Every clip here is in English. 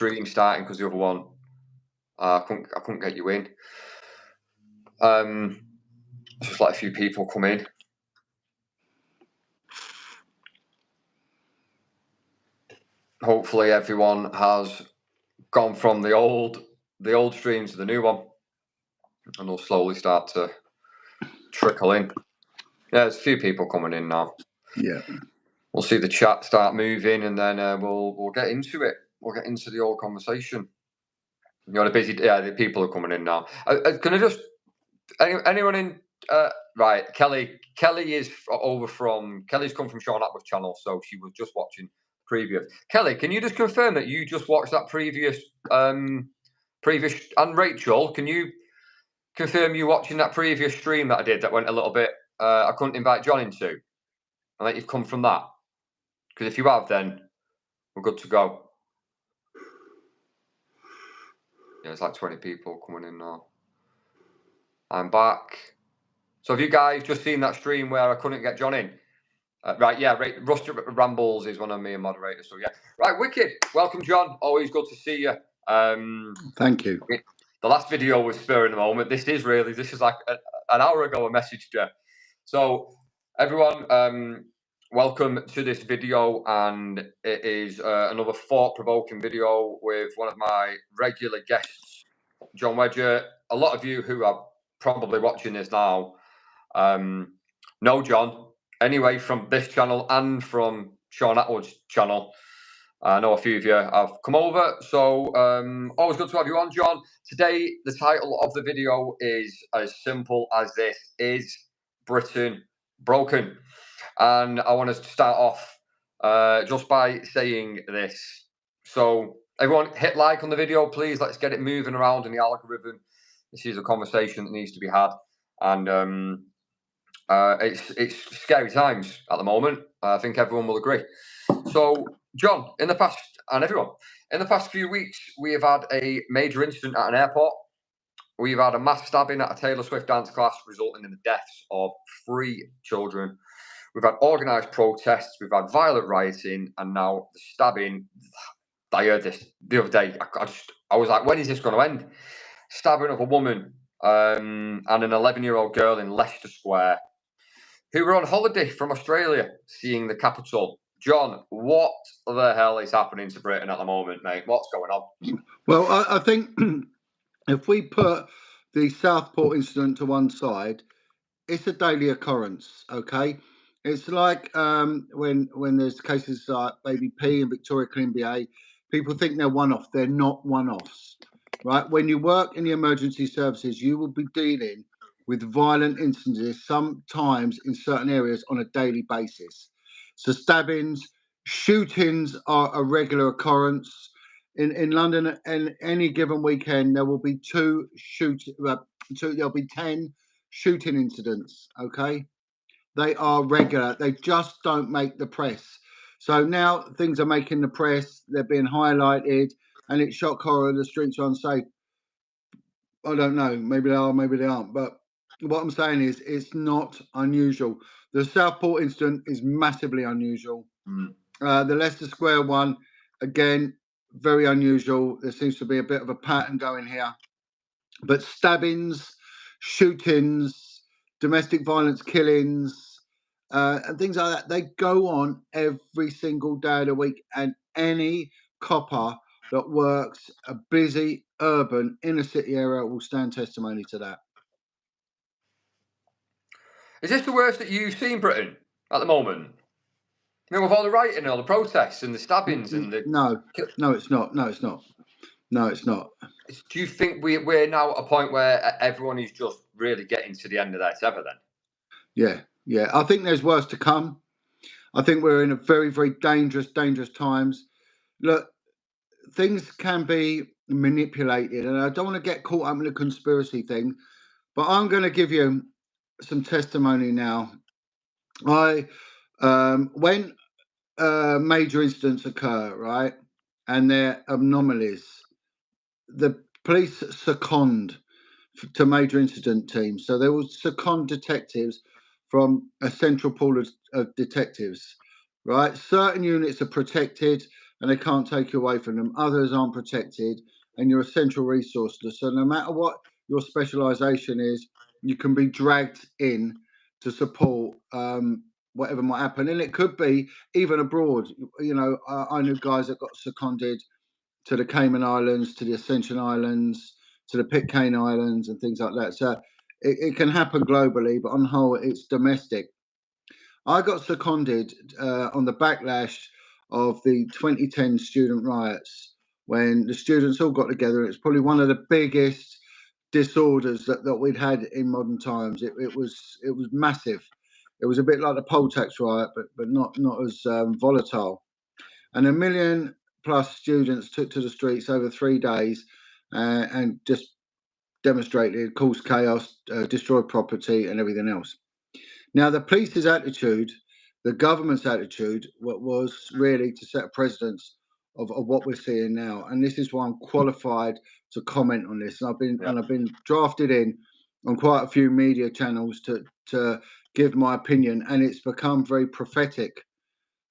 stream starting because the other one I couldn't get you in. Just let a few people come in. Hopefully everyone has gone from the old stream to the new one, and they'll slowly start to trickle in. Yeah, there's a few people coming in now. Yeah, we'll see the chat start moving, and then we'll get into it. We'll get into the old conversation. You're a busy. Yeah, the people are coming in now. Can I just anyone in? Right, Kelly is over from. Kelly's come from Sean Atwood's channel, so she was just watching previous. Kelly, can you just confirm that you just watched that previous? And Rachel, can you confirm you watching that previous stream that I did that went a little bit? I couldn't invite John into, and that you've come from that. Because if you have, then we're good to go. Yeah, it's like 20 people coming in now. I'm back. So have you guys just seen that stream where I couldn't get John in? Right, yeah, Rusty Rambles is one of me and moderators. So yeah, right, wicked. Welcome, John. Always good to see you. Thank you. The last video was spurring the moment. This is like an hour ago I messaged you. So everyone, welcome to this video, and it is another thought-provoking video with one of my regular guests, John Wedger. A lot of you who are probably watching this now know John anyway from this channel and from Sean Atwood's channel. I know a few of you have come over, so always good to have you on, John. Today, the title of the video is as simple as this: Is Britain broken? And I want to start off just by saying this. So everyone, hit like on the video, please. Let's get it moving around in the algorithm. This is a conversation that needs to be had, and it's scary times at the moment. I think everyone will agree. So, John, in the past few weeks, we have had a major incident at an airport. We've had a mass stabbing at a Taylor Swift dance class, resulting in the deaths of 3 children. We've had organised protests. We've had violent rioting, and now the stabbing. I heard this the other day. I was like, when is this going to end? Stabbing of a woman and an 11-year-old girl in Leicester Square, who were on holiday from Australia, seeing the capital. John, what the hell is happening to Britain at the moment, mate? What's going on? Well, I think if we put the Southport incident to one side, it's a daily occurrence, okay? It's like when there's cases like Baby P and Victoria Climbié, people think they're one-off. They're not one-offs, right? When you work in the emergency services, you will be dealing with violent incidents, sometimes in certain areas on a daily basis. So stabbings, shootings are a regular occurrence. In London, and any given weekend, there will be 10 shooting incidents, okay? They are regular. They just don't make the press. So now things are making the press. They're being highlighted, and it's shock horror. The streets are unsafe. I don't know. Maybe they are, maybe they aren't. But what I'm saying is it's not unusual. The Southport incident is massively unusual. The Leicester Square one, again, very unusual. There seems to be a bit of a pattern going here. But stabbings, shootings, domestic violence killings, and things like that, they go on every single day of the week. And any copper that works a busy, urban, inner city area will stand testimony to that. Is this the worst that you've seen Britain at the moment? You know, with all the rioting and all the protests and the stabbings and the... No, it's not. No, it's not. No, it's not. Do you think we're now at a point where everyone is just really getting to the end of their tether then? Yeah. I think there's worse to come. I think we're in a very, very dangerous times. Look, things can be manipulated, and I don't want to get caught up in the conspiracy thing, but I'm going to give you some testimony now. When major incidents occur, right, and they're anomalies, the police second to major incident teams. So they will second detectives from a central pool of detectives, right? Certain units are protected and they can't take you away from them. Others aren't protected, and you're a central resource. So no matter what your specialisation is, you can be dragged in to support whatever might happen, and it could be even abroad. You know, I knew guys that got seconded to the Cayman Islands, to the Ascension Islands, to the Pitcairn Islands, and things like that. So it can happen globally, but on the whole, it's domestic. I got seconded on the backlash of the 2010 student riots when the students all got together. It's probably one of the biggest disorders that we'd had in modern times. It was massive. It was a bit like the poll tax riot, but not as volatile. And 1 million plus students took to the streets over 3 days and just demonstrated, caused chaos, destroyed property, and everything else. Now, the police's attitude, the government's attitude, was really to set a precedence of what we're seeing now, and this is why I'm qualified to comment on this. And I've been drafted in on quite a few media channels to give my opinion, and it's become very prophetic.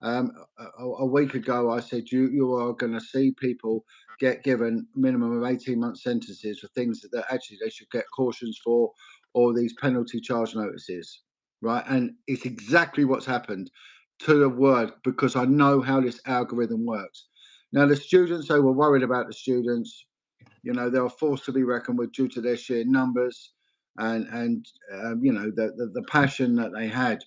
A week ago, I said you are going to see people get given minimum of 18-month sentences for things that actually they should get cautions for, or these penalty charge notices, right? And it's exactly what's happened to the word, because I know how this algorithm works. Now, the students, they were worried about the students. You know, they were forced to be reckoned with due to their sheer numbers and you know, the passion that they had.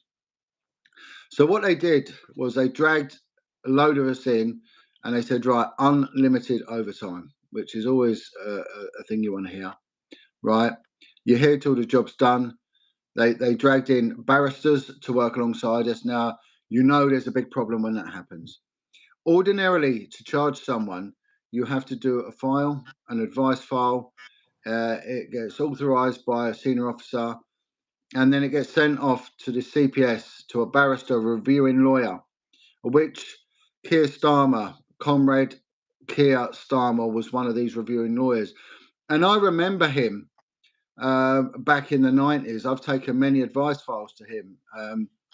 So what they did was they dragged a load of us in, and they said, right, unlimited overtime, which is always a thing you want to hear, right? You're here till the job's done. They dragged in barristers to work alongside us. Now, you know there's a big problem when that happens. Ordinarily, to charge someone, you have to do a file, an advice file. It gets authorised by a senior officer, and then it gets sent off to the CPS, to a barrister reviewing lawyer, which Keir Starmer, Comrade Keir Starmer, was one of these reviewing lawyers. And I remember him back in the 90s. I've taken many advice files to him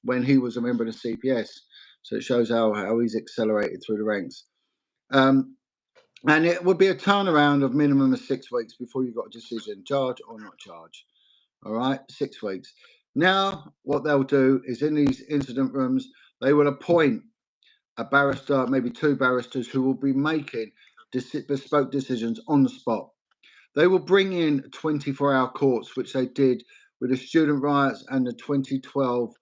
when he was a member of the CPS. So it shows how he's accelerated through the ranks. And it would be a turnaround of minimum of 6 weeks before you got a decision, charge or not charge. All right, 6 weeks. Now, what they'll do is in these incident rooms, they will appoint a barrister, maybe 2 barristers, who will be making bespoke decisions on the spot. They will bring in 24-hour courts, which they did with the student riots and the 2012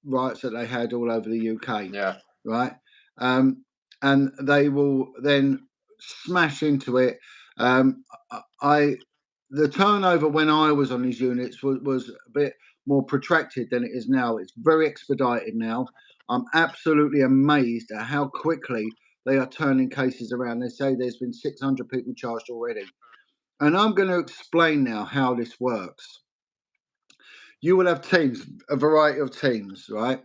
riots that they had all over the UK. Yeah. Right. And they will then smash into it. The turnover when I was on these units was a bit more protracted than it is now. It's very expedited now. I'm absolutely amazed at how quickly they are turning cases around. They say there's been 600 people charged already. And I'm going to explain now how this works. You will have teams, a variety of teams, right?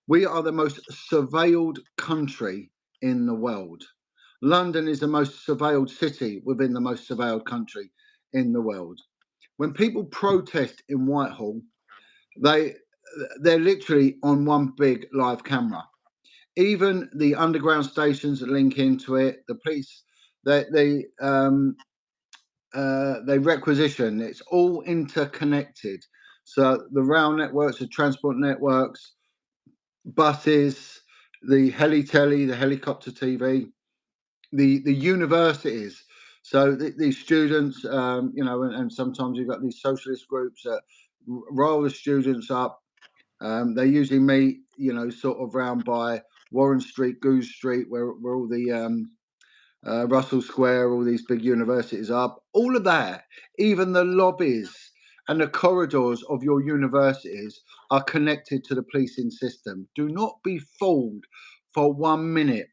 We are the most surveilled country in the world. London is the most surveilled city within the most surveilled country in the world. When people protest in Whitehall, they're literally on one big live camera. Even the underground stations that link into it, the police, they requisition. It's all interconnected. So the rail networks, the transport networks, buses, the heli-telly, the helicopter TV, the universities. So these students, you know, and sometimes you've got these socialist groups that roll the students up. They usually meet, you know, sort of round by Warren Street, Goose Street, where all the Russell Square, all these big universities are. All of that, even the lobbies and the corridors of your universities are connected to the policing system. Do not be fooled for 1 minute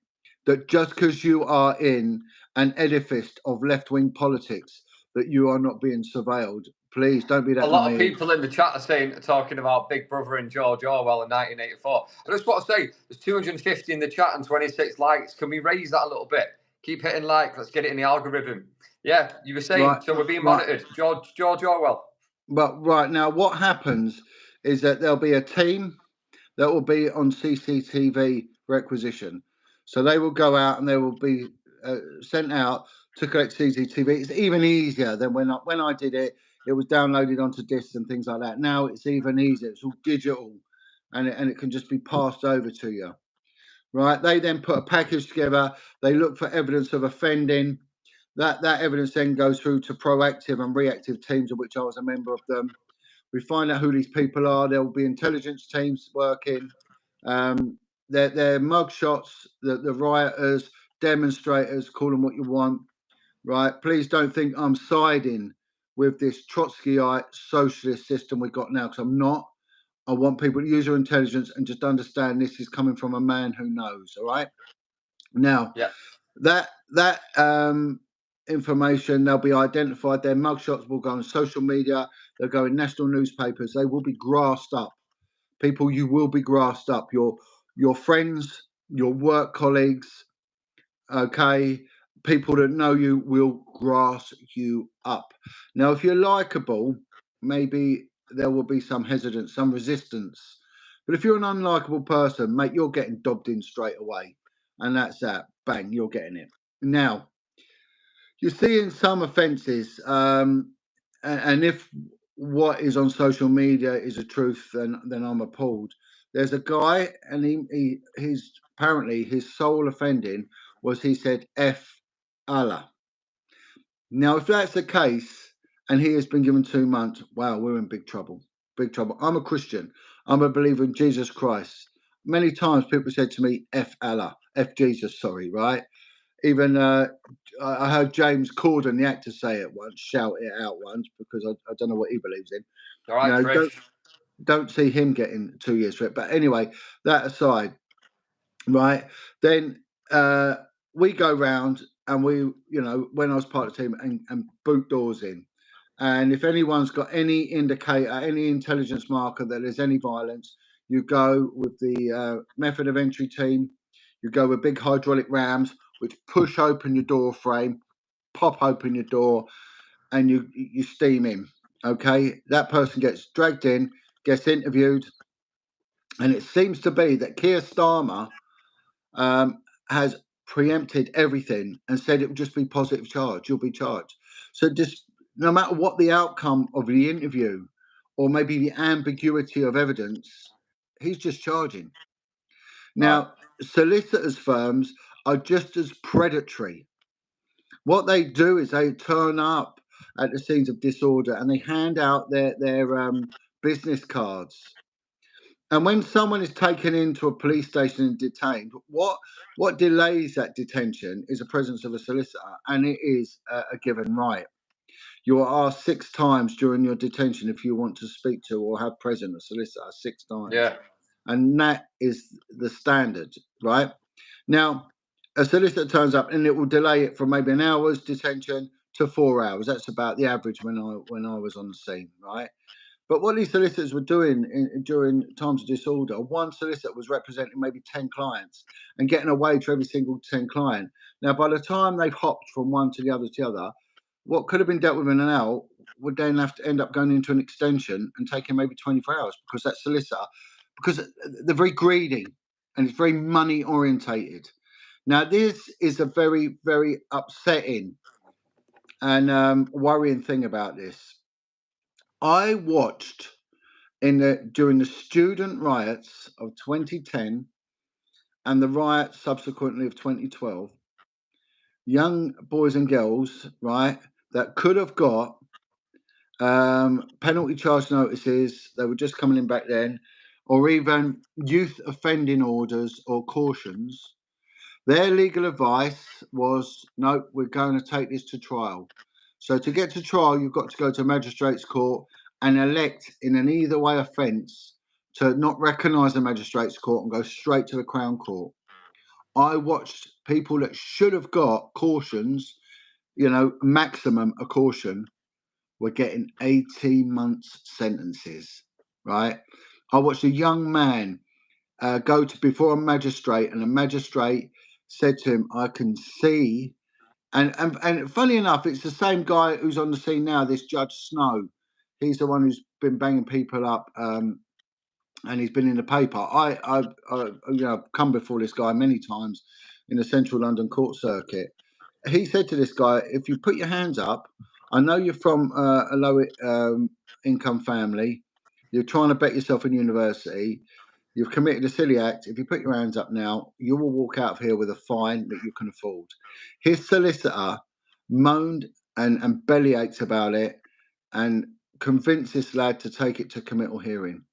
that just because you are in an edifice of left-wing politics that you are not being surveilled. Please don't be that naive. A lot of people in the chat are talking about Big Brother and George Orwell in 1984. I just want to say there's 250 in the chat and 26 likes. Can we raise that a little bit? Keep hitting like. Let's get it in the algorithm. Yeah, you were saying, right, so we're being monitored. George Orwell. But right now, what happens is that there'll be a team that will be on CCTV requisition. So they will go out and they will be sent out to collect CCTV. It's even easier than when I did it. It was downloaded onto discs and things like that. Now it's even easier. It's all digital, and it can just be passed over to you. Right? They then put a package together. They look for evidence of offending. That evidence then goes through to proactive and reactive teams, of which I was a member of them. We find out who these people are. There will be intelligence teams working. They're mug shots, the rioters, demonstrators, call them what you want, right? Please don't think I'm siding with this Trotskyite socialist system we've got now, because I'm not. I want people to use their intelligence and just understand this is coming from a man who knows, all right? Now, Yeah. that information, they'll be identified. Their mugshots will go on social media. They'll go in national newspapers. They will be grassed up. People, you will be grassed up. Your friends, your work colleagues, okay, people that know you will grass you up. Now, if you're likable, maybe there will be some hesitance, some resistance. But if you're an unlikable person, mate, you're getting dobbed in straight away. And that's that. Bang, you're getting it. Now, you're seeing some offences, and if what is on social media is a truth, then I'm appalled. There's a guy, and he's apparently his sole offending was he said F Allah. Now, if that's the case, and he has been given 2 months, wow, we're in big trouble. Big trouble. I'm a Christian. I'm a believer in Jesus Christ. Many times people said to me, F Allah, F Jesus, sorry, right? Even I heard James Corden, the actor, say it once, shout it out once, because I don't know what he believes in. All right, You know, Trish. don't see him getting 2 years for it. But anyway, that aside, right? Then we go round and we, you know, when I was part of the team, and boot doors in. And if anyone's got any indicator, any intelligence marker that there's any violence, you go with the method of entry team. You go with big hydraulic rams, which push open your door frame, pop open your door, and you steam in. Okay, that person gets dragged in, gets interviewed, and it seems to be that Keir Starmer has preempted everything and said it would just be positive charge. You'll be charged. So just no matter what the outcome of the interview, or maybe the ambiguity of evidence, he's just charging. Now, solicitors' firms are just as predatory. What they do is they turn up at the scenes of disorder and they hand out their business cards. And when someone is taken into a police station and detained, what delays that detention is the presence of a solicitor, and it is a given right. You are asked 6 times during your detention if you want to speak to or have present a solicitor, 6 times. Yeah. And that is the standard, right? Now, a solicitor turns up and it will delay it from maybe an hour's detention to 4 hours. That's about the average when I was on the scene, right? But what these solicitors were doing during times of disorder, one solicitor was representing maybe 10 clients and getting a wage for every single 10 client. Now, by the time they've hopped from one to the other, what could have been dealt with in an hour would then have to end up going into an extension and taking maybe 24 hours, because that solicitor, because they're very greedy and it's very money orientated. Now, this is a very, very upsetting and worrying thing about this. I watched during the student riots of 2010 and the riots subsequently of 2012, young boys and girls, right, that could have got penalty charge notices, they were just coming in back then, or even youth offending orders or cautions. Their legal advice was, no, we're going to take this to trial. So to get to trial, you've got to go to a magistrate's court and elect in an either way offence to not recognise the magistrate's court and go straight to the Crown Court. I watched people that should have got cautions, you know, maximum a caution, were getting 18 months sentences, right? I watched a young man go to before a magistrate, and the magistrate said to him, I can see, and funny enough, it's the same guy who's on the scene now, this Judge Snow. He's the one who's been banging people up, and he's been in the paper. I you know, come before this guy many times, in the central London court circuit. He said to this guy, if you put your hands up, I know you're from a low income family, you're trying to bet yourself in university, you've committed a silly act. If you put your hands up now, you will walk out of here with a fine that you can afford. His solicitor moaned and bellyaches about it and convinced this lad to take it to committal hearing.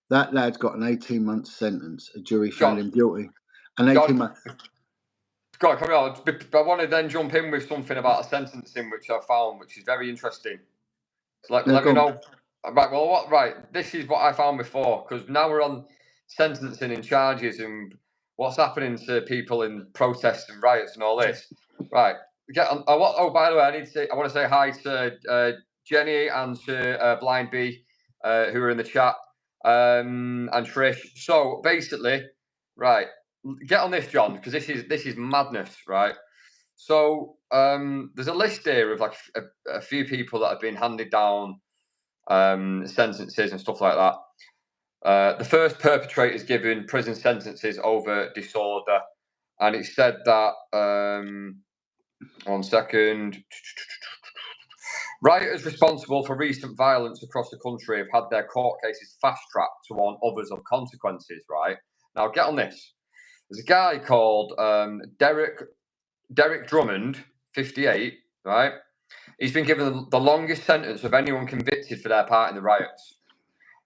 That lad's got an 18-month sentence. A jury found him guilty. An 18 months. Scott, come on. I want to then jump in with something about a sentencing which I found, which is very interesting. So let me know. Right, well, this is what I found before, because now we're on sentencing and charges and what's happening to people in protests and riots and all this. Right. By the way, I want to say hi to Jenny and to Blind Bee, who are in the chat, and Trish. So basically, right, get on this, John, because this is madness, right? So there's a list here of like a few people that have been handed down sentences and stuff like that. The first perpetrators given prison sentences over disorder, and it said that 1 second. Rioters responsible for recent violence across the country have had their court cases fast-tracked to warn others of consequences. Right, now get on this. There's a guy called Derek Drummond, 58. Right, he's been given the longest sentence of anyone convicted for their part in the riots.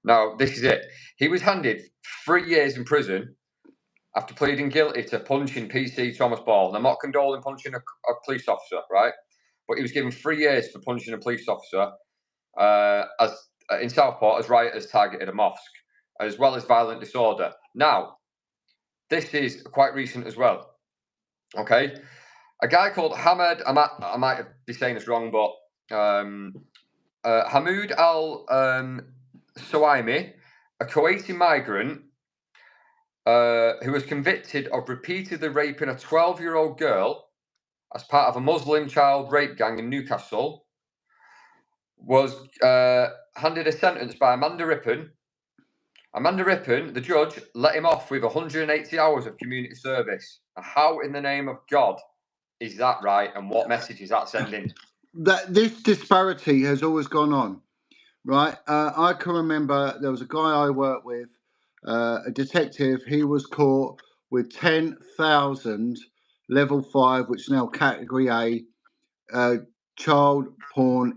Now, this is it. He was handed 3 years in prison after pleading guilty to punching PC Thomas Ball. And I'm not condoling punching a police officer, right? But he was given 3 years for punching a police officer in Southport as rioters targeted a mosque, as well as violent disorder. Now, this is quite recent as well. Okay, a guy called Hamed, I might be saying this wrong, but Hamoud Al Suwaimi, a Kuwaiti migrant who was convicted of repeatedly raping a 12-year-old girl as part of a Muslim child rape gang in Newcastle, was handed a sentence by Amanda Rippon. Amanda Rippon, the judge, let him off with 180 hours of community service. How in the name of God is that right, and what message is that sending? This disparity has always gone on, right? I can remember there was a guy I worked with, a detective. He was caught with 10,000 level 5, which is now category A, child porn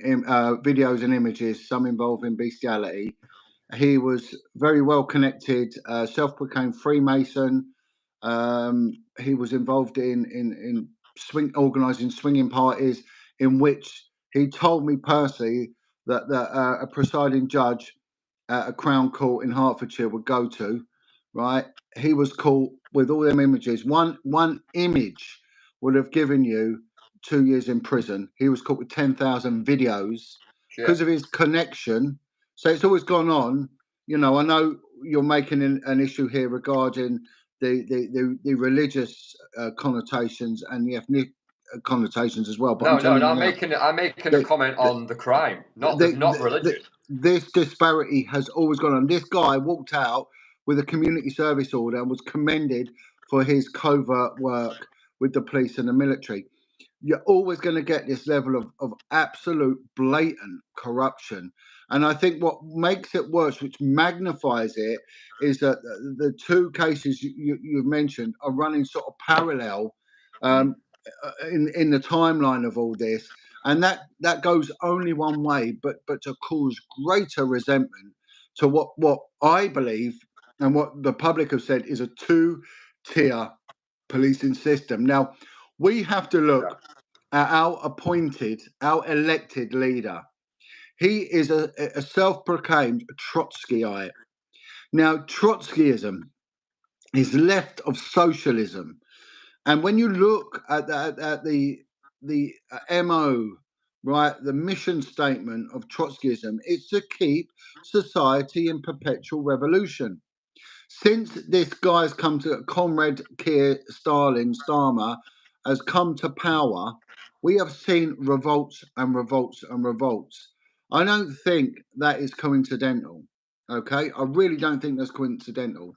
videos and images, some involving bestiality. He was very well connected, self-proclaimed Freemason. He was involved in organising swinging parties, in which he told me personally that a presiding judge at a Crown Court in Hertfordshire would go to. Right, he was caught with all them images. One image would have given you 2 years in prison. He was caught with 10,000 videos because of his connection. So it's always gone on. You know, I know you're making an issue here regarding the religious connotations and the ethnic connotations as well. But I'm making a comment on the crime, not religion. This disparity has always gone on. This guy walked out with a community service order and was commended for his covert work with the police and the military. You're always going to get this level of absolute blatant corruption. And I think what makes it worse, which magnifies it, is that the two cases you've mentioned are running sort of parallel in the timeline of all this. And that goes only one way, but to cause greater resentment to what I believe and what the public have said is a two-tier policing system. Now, we have to look at our elected leader. He is a self-proclaimed Trotskyite. Now, Trotskyism is left of socialism. And when you look at the MO, right, the mission statement of Trotskyism, it's to keep society in perpetual revolution. Since this guy's come to, Comrade Keir Starmer has come to power, we have seen revolts and revolts and revolts. I don't think that is coincidental. Okay, I really don't think that's coincidental.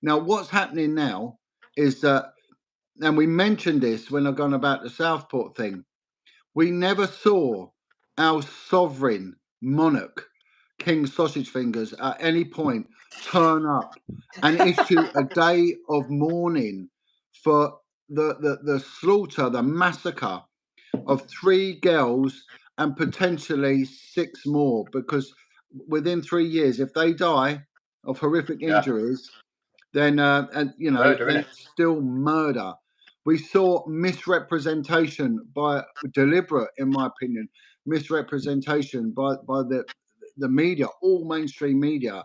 Now, what's happening now is that and we mentioned this when I've gone about the Southport thing. We never saw our sovereign monarch, King Sausage Fingers, at any point turn up and issue a day of mourning for the slaughter, the massacre of 3 girls and potentially 6 more, because within 3 years, if they die of horrific injuries, then and you know, Murder, then innit? it's still murder. We saw misrepresentation by deliberate, in my opinion, misrepresentation by the media, all mainstream media,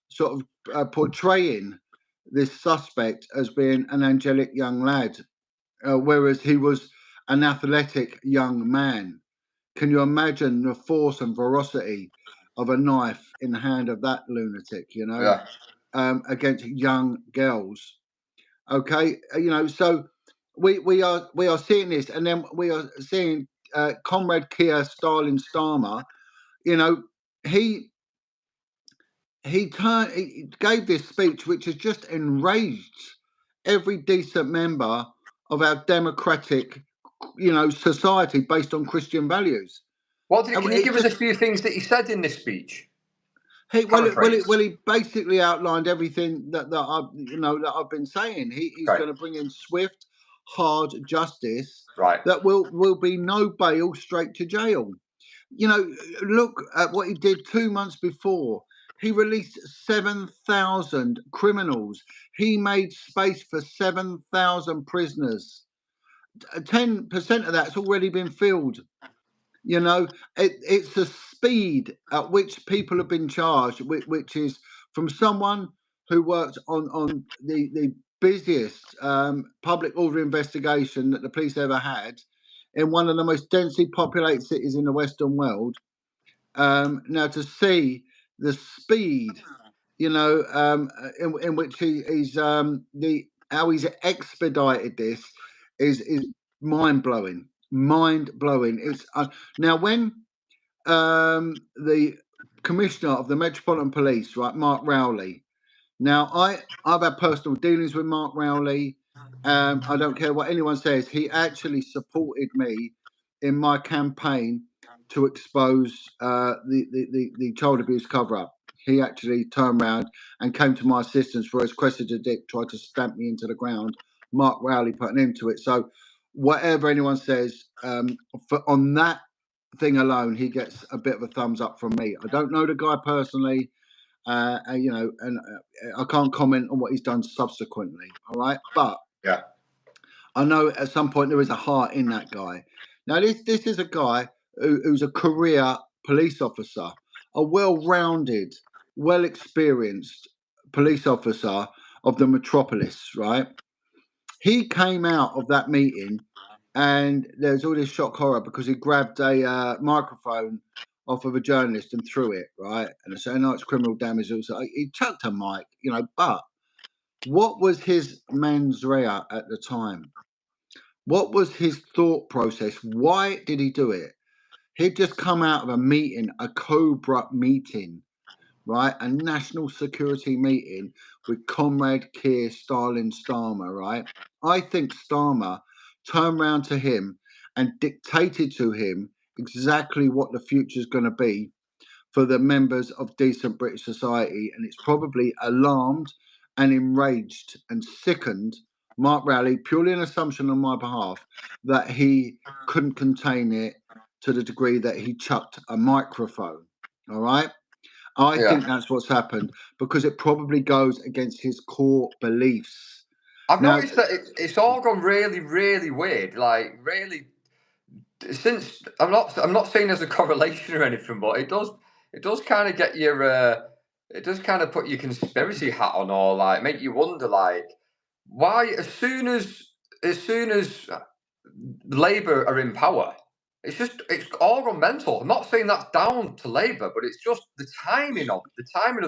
sort of portraying this suspect as being an angelic young lad, whereas he was an athletic young man. Can you imagine the force and ferocity of a knife in the hand of that lunatic? You know, Yeah. against young girls. Okay, you know, so we are seeing this, and then we are seeing Comrade Keir Starling Starmer. You know, he he gave this speech which has just enraged every decent member of our democratic, you know, society based on Christian values. Can you It give us a just few things that he said in this speech? Well, Paraphrase. he basically outlined everything that I've, you know, that I've been saying. He's Okay. going to bring in swift, hard justice Right. that will be no bail, straight to jail. You know, look at what he did 2 months before. He released 7,000 criminals. He made space for 7,000 prisoners. 10% of that's already been filled. You know, it's the speed at which people have been charged, which is from someone who worked on the busiest public order investigation that the police ever had in one of the most densely populated cities in the Western world. Now, to see the speed, you know, in which he's the how he's expedited this is mind blowing. Mind blowing. It's now when the commissioner of the Metropolitan Police, right, Mark Rowley. Now, I've had personal dealings with Mark Rowley. I don't care what anyone says. He actually supported me in my campaign to expose the child abuse cover up. He actually turned around and came to my assistance, whereas Cressida Dick tried to stamp me into the ground. Mark Rowley put an end to it. So, whatever anyone says, on that thing alone, he gets a bit of a thumbs up from me. I don't know the guy personally, you know, and I can't comment on what he's done subsequently. All right, but Yeah. I know at some point there is a heart in that guy. Now, this is a guy who's a career police officer, a well-rounded, well-experienced police officer of the metropolis. Right, he came out of that meeting and there's all this shock horror because he grabbed a microphone off of a journalist and threw it, right? And they say, no, it's criminal damage. Also, he chucked a mic, you know, but what was his mens rea at the time? What was his thought process? Why did he do it? He'd just come out of a meeting, a Cobra meeting, right? A national security meeting with Comrade Keir Starling Starmer, right? I think Starmer turned round to him and dictated to him exactly what the future is going to be for the members of decent British society. And it's probably alarmed and enraged and sickened Mark Rowley, purely an assumption on my behalf, that he couldn't contain it to the degree that he chucked a microphone. All right. I think that's what's happened because it probably goes against his core beliefs. I've Now, noticed that it's all gone really, really weird. Like really, since I'm not saying there's a correlation or anything, but it does kind of get your it does kind of put your conspiracy hat on, or like make you wonder like why as soon as Labour are in power, it's all gone mental. I'm not saying that's down to Labour, but it's just the timing of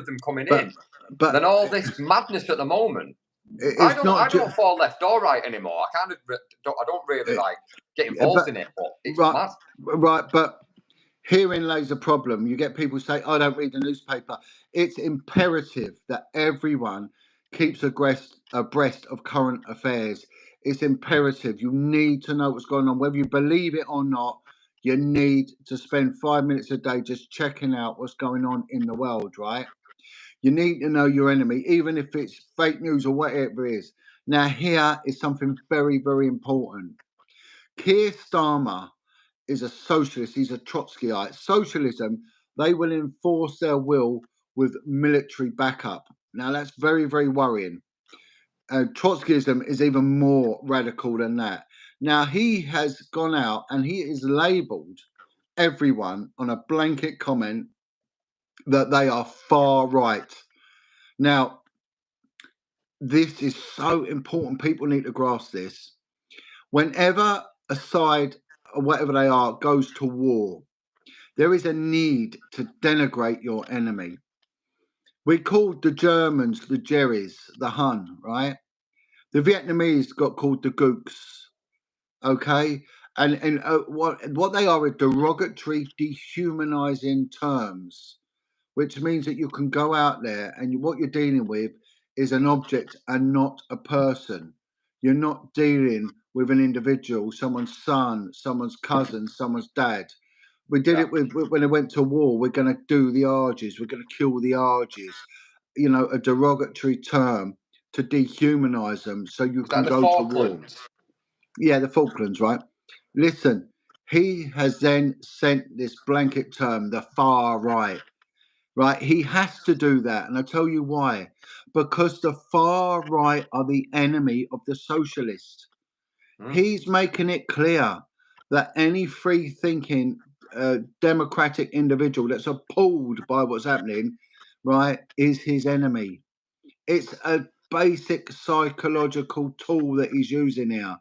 them coming in, but and then all this madness at the moment. I it's not don't fall left or right anymore. I don't really like get involved in it, but it's right, mad. right. But herein lays the problem. You get people say, "I don't read the newspaper." It's imperative that everyone keeps abreast of current affairs. it's imperative. You need to know what's going on, whether you believe it or not. You need to spend 5 minutes a day just checking out what's going on in the world, right? You need to know your enemy, even if it's fake news or whatever it is. Now, here is something very, very important. Keir Starmer is a socialist. He's a Trotskyite. Socialism, they will enforce their will with military backup. Now, that's very, very worrying. Trotskyism is even more radical than that. Now, he has gone out and he is labelled everyone on a blanket comment that they are far right. Now, this is so important. People need to grasp this. Whenever a side, or whatever they are, goes to war, there is a need to denigrate your enemy. We called the Germans the Jerrys, the Hun, right? The Vietnamese got called the Gooks, okay? And what they are derogatory, dehumanizing terms, which means that you can go out there and what you're dealing with is an object and not a person. You're not dealing with an individual, someone's son, someone's cousin, someone's dad. We did it when they went to war. We're going to do the Argies. We're going to kill the Argies. You know, a derogatory term to dehumanize them so you Is can that the go to war. Falklands? Yeah, the Falklands, right? Listen, he has then sent this blanket term, the far right. Right, he has to do that, and I'll tell you why. Because the far right are the enemy of the socialist. He's making it clear that any free-thinking democratic individual that's appalled by what's happening, right, is his enemy. It's a basic psychological tool that he's using here.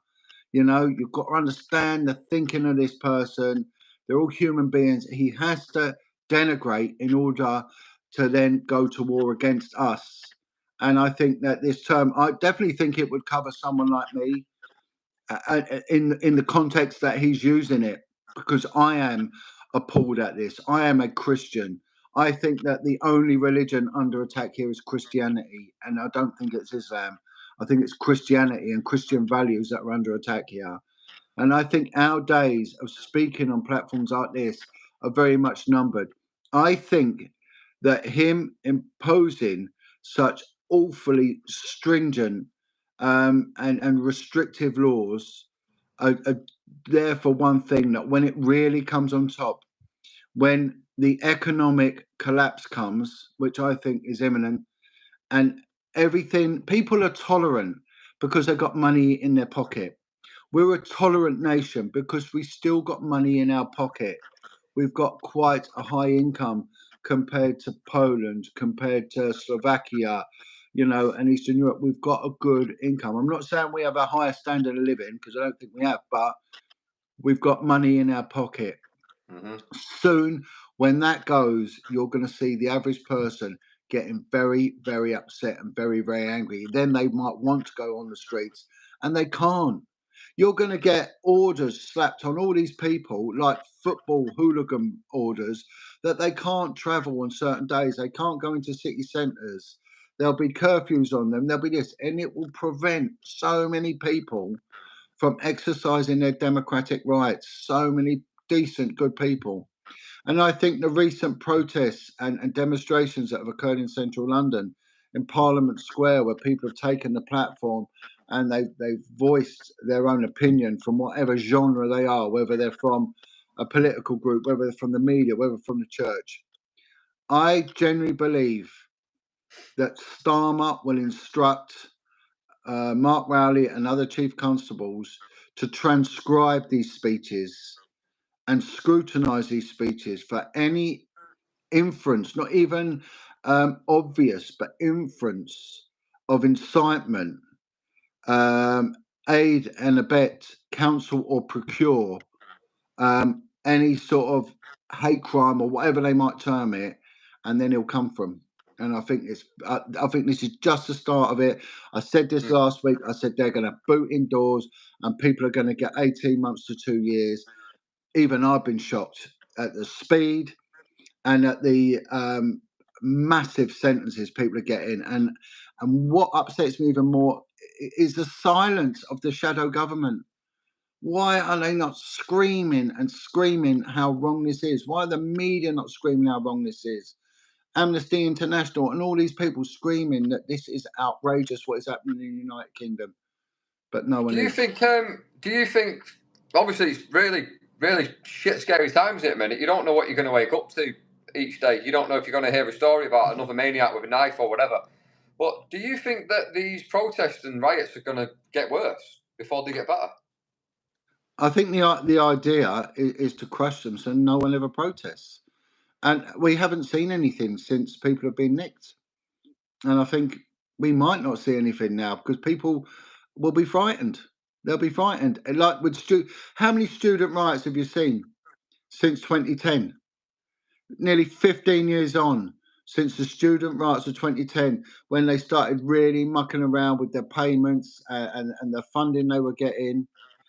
You know, you've got to understand the thinking of this person. They're all human beings. He has to denigrate in order to then go to war against us. And I think that this term, I definitely think it would cover someone like me in the context that he's using it, because I am appalled at this. I am a Christian. I think that the only religion under attack here is Christianity, and I don't think it's Islam. I think it's Christianity and Christian values that are under attack here. And I think our days of speaking on platforms like this are very much numbered. I think that him imposing such awfully stringent and restrictive laws are there for one thing, that when it really comes on top, when the economic collapse comes, which I think is imminent, and everything, people are tolerant because they've got money in their pocket. We're a tolerant nation because we still got money in our pocket. We've got quite a high income compared to Poland, compared to Slovakia, you know, and Eastern Europe. We've got a good income. I'm not saying we have a higher standard of living, because I don't think we have, but we've got money in our pocket. Soon, when that goes, you're going to see the average person getting very, very upset and very, very angry. Then they might want to go on the streets and they can't. You're going to get orders slapped on all these people, like football hooligan orders, that they can't travel on certain days. They can't go into city centres. There'll be curfews on them. There'll be this, and it will prevent so many people from exercising their democratic rights. So many decent, good people. And I think the recent protests and demonstrations that have occurred in central London, in Parliament Square, where people have taken the platform and they've voiced their own opinion from whatever genre they are, whether they're from a political group, whether they're from the media, whether from the church. I genuinely believe that Starmer will instruct Mark Rowley and other chief constables to transcribe these speeches and scrutinise these speeches for any inference, not even obvious, but inference of incitement, aid and abet, counsel or procure any sort of hate crime or whatever they might term it, and then he'll come from. And I think I think this is just the start of it. I said this last week. I said they're going to boot indoors, and people are going to get 18 months to 2 years. Even I've been shocked at the speed and at the massive sentences people are getting. And what upsets me even more is the silence of the shadow government. Why are they not screaming and screaming how wrong this is? Why are the media not screaming how wrong this is? Amnesty International and all these people screaming that this is outrageous what is happening in the United Kingdom, but no one Do you is. think? Do you think? Obviously, it's really, really shit, scary times at the minute. You don't know what you're going to wake up to each day. You don't know if you're going to hear a story about another maniac with a knife or whatever. But do you think that these protests and riots are going to get worse before they get better? I think the idea is to crush them so no one ever protests. And we haven't seen anything since people have been nicked. And I think we might not see anything now because people will be frightened. They'll be frightened. And like with how many student riots have you seen since 2010? Nearly 15 years on since the student riots of 2010, when they started really mucking around with their payments and the funding they were getting.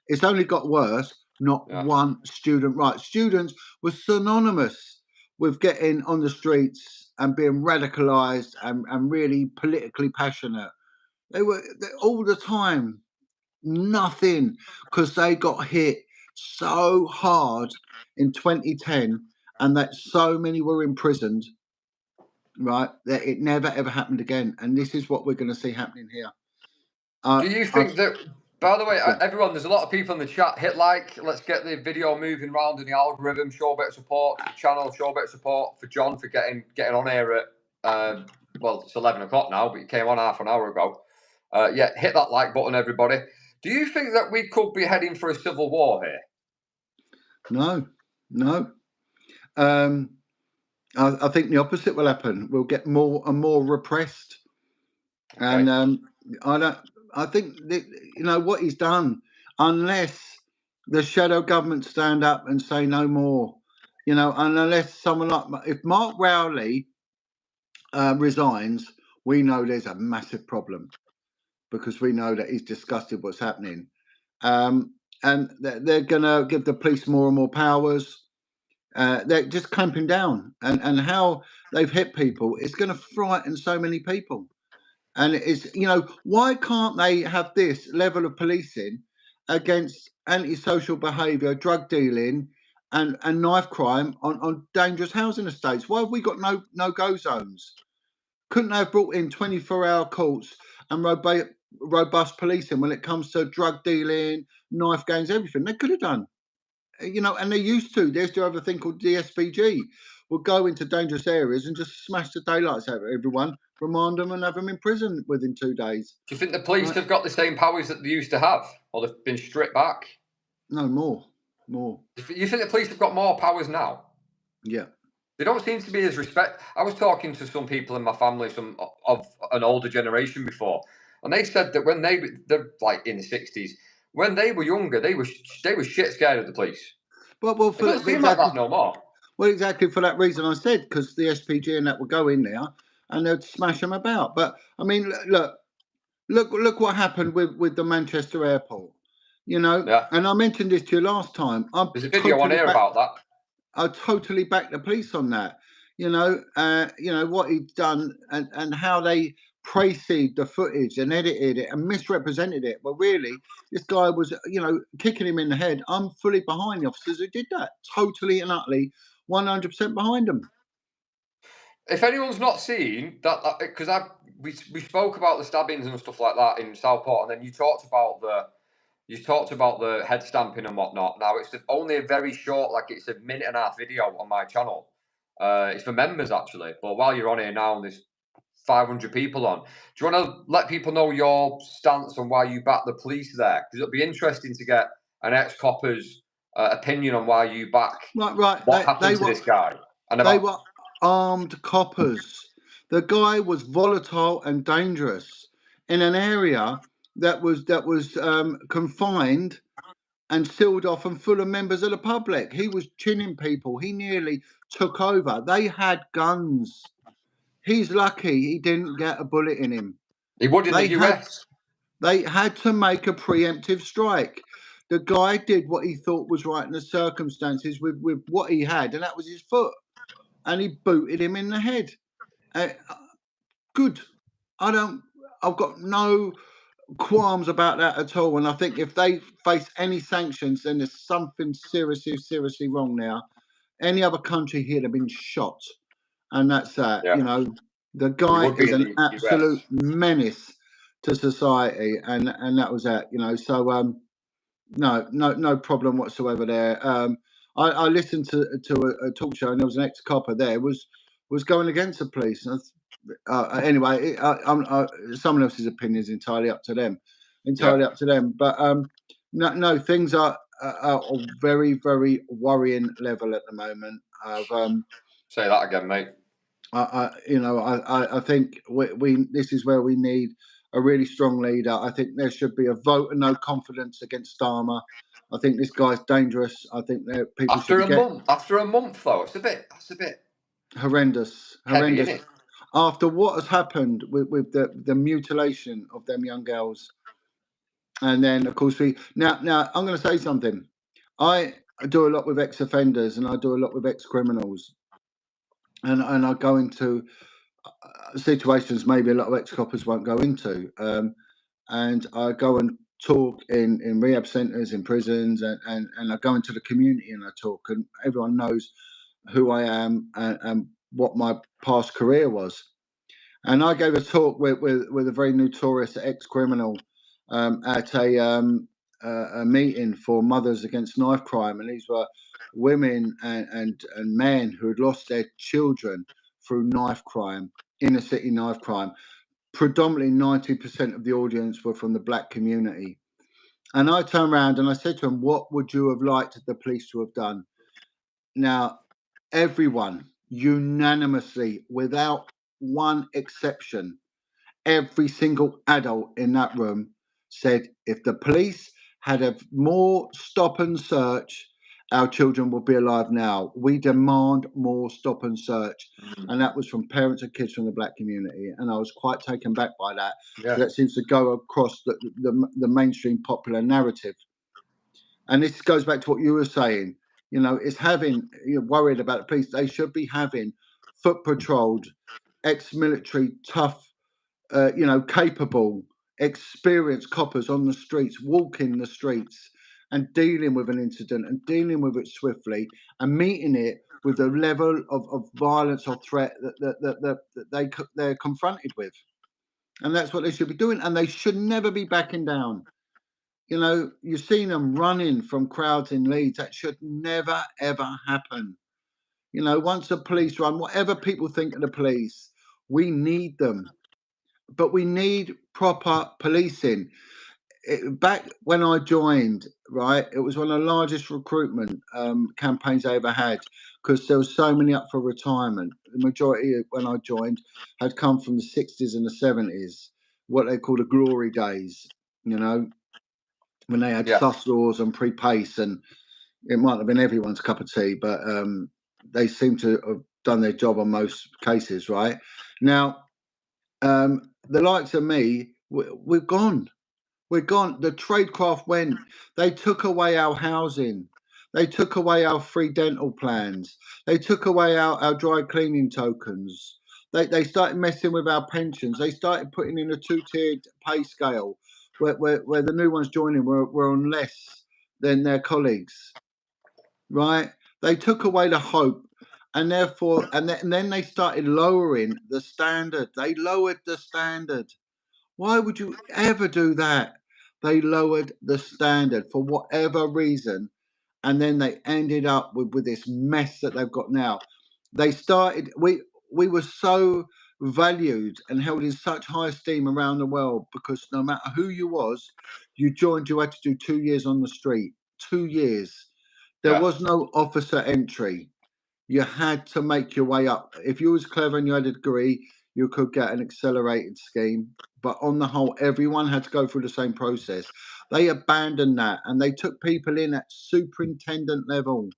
It's only got worse. Not one student riot. Students were synonymous with getting on the streets and being radicalized and really politically passionate. They were all the time. Nothing, because they got hit so hard in 2010 and that so many were imprisoned, right, that it never ever happened again. And this is what we're going to see happening here. Do you think that, by the way, everyone, there's a lot of people in the chat. Hit like, let's get the video moving around in the algorithm. Show a bit of support to the channel, show a bit of support for John for getting on air at, well, it's 11 o'clock now, but he came on half an hour ago. Yeah, hit that like button, everybody. Do you think that we could be heading for a civil war here? No. I think the opposite will happen. We'll get more and more repressed. Okay. And I think that, what he's done, unless the shadow government stand up and say no more, and unless someone like, if Mark Rowley resigns, we know there's a massive problem, because we know that he's disgusted what's happening. And they're going to give the police more and more powers. They're just clamping down, and how they've hit people, it's going to frighten so many people. And it's, why can't they have this level of policing against antisocial behaviour, drug dealing, and knife crime on dangerous housing estates? Why have we got no-go zones? Couldn't they have brought in 24-hour courts and robust policing when it comes to drug dealing, knife gangs, everything? They could have done. And they used to. They used to have a thing called DSPG. Would go into dangerous areas and just smash the daylights out of everyone, remand them, and have them in prison within 2 days. Do you think the police have got the same powers that they used to have, or they've been stripped back? No, more. You think the police have got more powers now? Yeah. They don't seem to be as respect. I was talking to some people in my family, some of an older generation before, and they said that when they're like in the 60s, when they were younger, they were shit scared of the police. Well, it doesn't seem like that no more. Well, exactly for that reason I said, because the SPG and that would go in there and they'd smash them about. But I mean, look what happened with the Manchester airport. Yeah. And I mentioned this to you last time. There's a video on here about that. I totally back the police on that. What he'd done and how they praised the footage and edited it and misrepresented it. Well, really, this guy was, kicking him in the head. I'm fully behind the officers who did that. Totally and utterly, 100% behind them. If anyone's not seen that, because we spoke about the stabbings and stuff like that in Southport, and then you talked about the head stamping and whatnot. Now it's only a very short, it's a 1.5-minute video on my channel. It's for members actually, but while you're on here now, there's 500 people on. Do you want to let people know your stance on why you back the police there? Because it'll be interesting to get an ex-copper's opinion on why you back what happened to this guy. And they were armed coppers. The guy was volatile and dangerous in an area that was confined and sealed off and full of members of the public. He was chinning people. He nearly took over. They had guns. He's lucky he didn't get a bullet in him. He would in the US. They had to make a preemptive strike. The guy did what he thought was right in the circumstances with what he had, and that was his foot. And he booted him in the head. Good. I've got no qualms about that at all. And I think if they face any sanctions, then there's something seriously wrong now. Any other country here have been shot, and that's that. Yeah. You know, the You guy would be is in an the absolute US. menace to society, and that was that. You know, so no problem whatsoever there. I listened to a talk show, and there was an ex-copper there was going against the police. And anyway, someone else's opinion is entirely up to them, Yeah. But no, things are a very worrying level at the moment. Of Say that again, mate. I think we this is where we need a really strong leader. I think there should be a vote of no confidence against Starmer. I think this guy's dangerous. I think that people should After be a month, though, that's a bit horrendous. heavy, isn't it? After what has happened with the mutilation of them young girls, and then of course we now I'm going to say something. I do a lot with ex-offenders, and I do a lot with ex-criminals, and I go into situations maybe a lot of ex-coppers won't go into. And I go and talk in rehab centres, in prisons, and I go into the community and I talk, and everyone knows who I am and what my past career was. And I gave a talk with a very notorious ex-criminal at a meeting for Mothers Against Knife Crime, and these were women and men who had lost their children through knife crime, inner city knife crime. Predominantly 90% of the audience were from the black community. And I turned around and I said to them, what would you have liked the police to have done? Now, everyone unanimously, without one exception, every single adult in that room said if the police had a more stop and search, our children would be alive now. We demand more stop and search. And that was from parents and kids from the black community. And I was quite taken back by that. Yeah. That seems to go across the mainstream popular narrative. And this goes back to what you were saying. You know, it's having, you're worried about the police. They should be having foot patrolled, ex-military, tough, capable, experienced coppers on the streets, walking the streets and dealing with an incident and dealing with it swiftly and meeting it with the level of violence or threat that they're confronted with. And that's what they should be doing. And they should never be backing down. You know, you've seen them running from crowds in Leeds. That should never, ever happen. You know, once the police run, whatever people think of the police, we need them. But we need proper policing. Back when I joined, right, it was one of the largest recruitment campaigns I ever had because there was so many up for retirement. The majority, when I joined, had come from the 60s and the 70s, what they call the glory days, you know, when they had Yeah. sus laws and pre-pace, and it might have been everyone's cup of tea, but they seem to have done their job on most cases, right? Now, the likes of me, we're gone. We're gone. The tradecraft went. They took away our housing. They took away our free dental plans. They took away our dry cleaning tokens. They started messing with our pensions. They started putting in a two-tiered pay scale where the new ones joining were on less than their colleagues, right? They took away the hope, and therefore, and then they started lowering the standard. They lowered the standard. Why would you ever do that? They lowered the standard for whatever reason, and then they ended up with this mess that they've got now. They started. We were so valued and held in such high esteem around the world because no matter who you was, you joined. You had to do 2 years on the street. 2 years. There Yeah. was no officer entry. You had to make your way up. If you was clever and you had a degree, you could get an accelerated scheme. But on the whole, everyone had to go through the same process. They abandoned that and they took people in at superintendent level.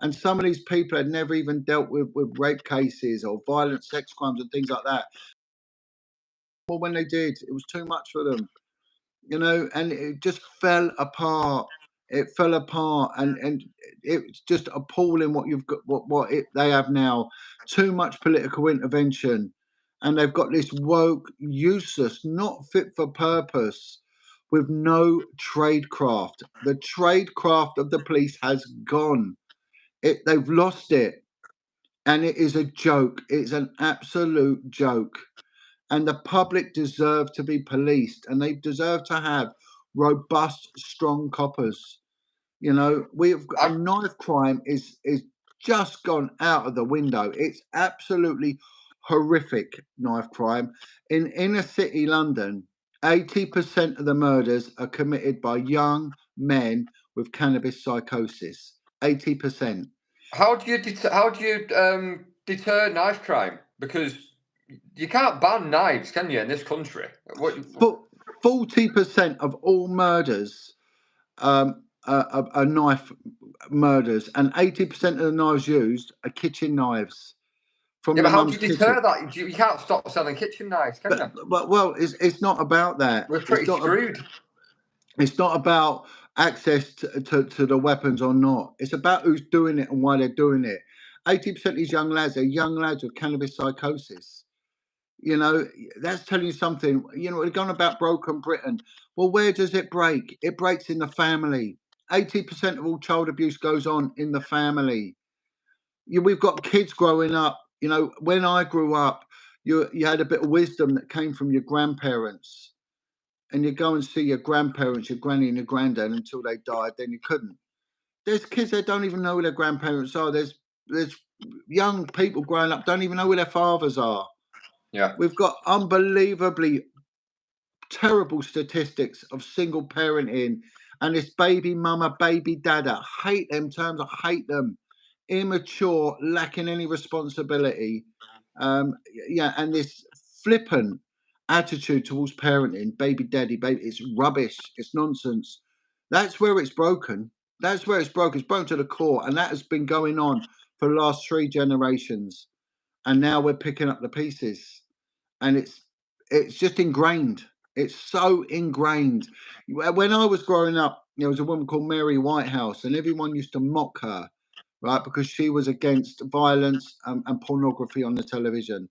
And some of these people had never even dealt with rape cases or violent sex crimes and things like that. Well, when they did, it was too much for them, you know, and it just fell apart. It fell apart, and it's just appalling what you've got. They have now. Too much political intervention, and they've got this woke, useless, not fit for purpose, with no tradecraft. The tradecraft of the police has gone. They've lost it, and it is a joke. It's an absolute joke. And the public deserve to be policed, and they deserve to have robust, strong coppers. You know, we've got, I, knife crime is just gone out of the window. It's absolutely horrific. Knife crime in inner city London. 80% of the murders are committed by young men with cannabis psychosis. 80%. how do you deter knife crime? Because you can't ban knives, can you, in this country? What? 40% of all murders are knife murders, and 80% of the knives used are kitchen knives from Yeah, your but how do mum's you kitchen. deter that? You can't stop selling kitchen knives, can you? But well, it's not about that. We're pretty screwed. It's not about access to the weapons or not. It's about who's doing it and why they're doing it. 80% of these young lads are young lads with cannabis psychosis. You know, that's telling you something. You know, we're going about broken Britain. Well, where does it break? It breaks in the family. 80% of all child abuse goes on in the family. We've got kids growing up. You know, when I grew up, you had a bit of wisdom that came from your grandparents, and you go and see your grandparents, your granny and your granddad until they died. Then you couldn't. There's kids that don't even know who their grandparents are. There's young people growing up don't even know who their fathers are. Yeah. We've got unbelievably terrible statistics of single parenting and this baby mama, baby dada. Hate them terms. I hate them. Immature, lacking any responsibility. Yeah, and this flippant attitude towards parenting, baby daddy, baby. It's rubbish. It's nonsense. That's where it's broken. That's where it's broken. It's broken to the core, and that has been going on for the last 3 generations. And now we're picking up the pieces, and it's just ingrained. It's so ingrained. When I was growing up, there was a woman called Mary Whitehouse, and everyone used to mock her, right, because she was against violence and pornography on the television,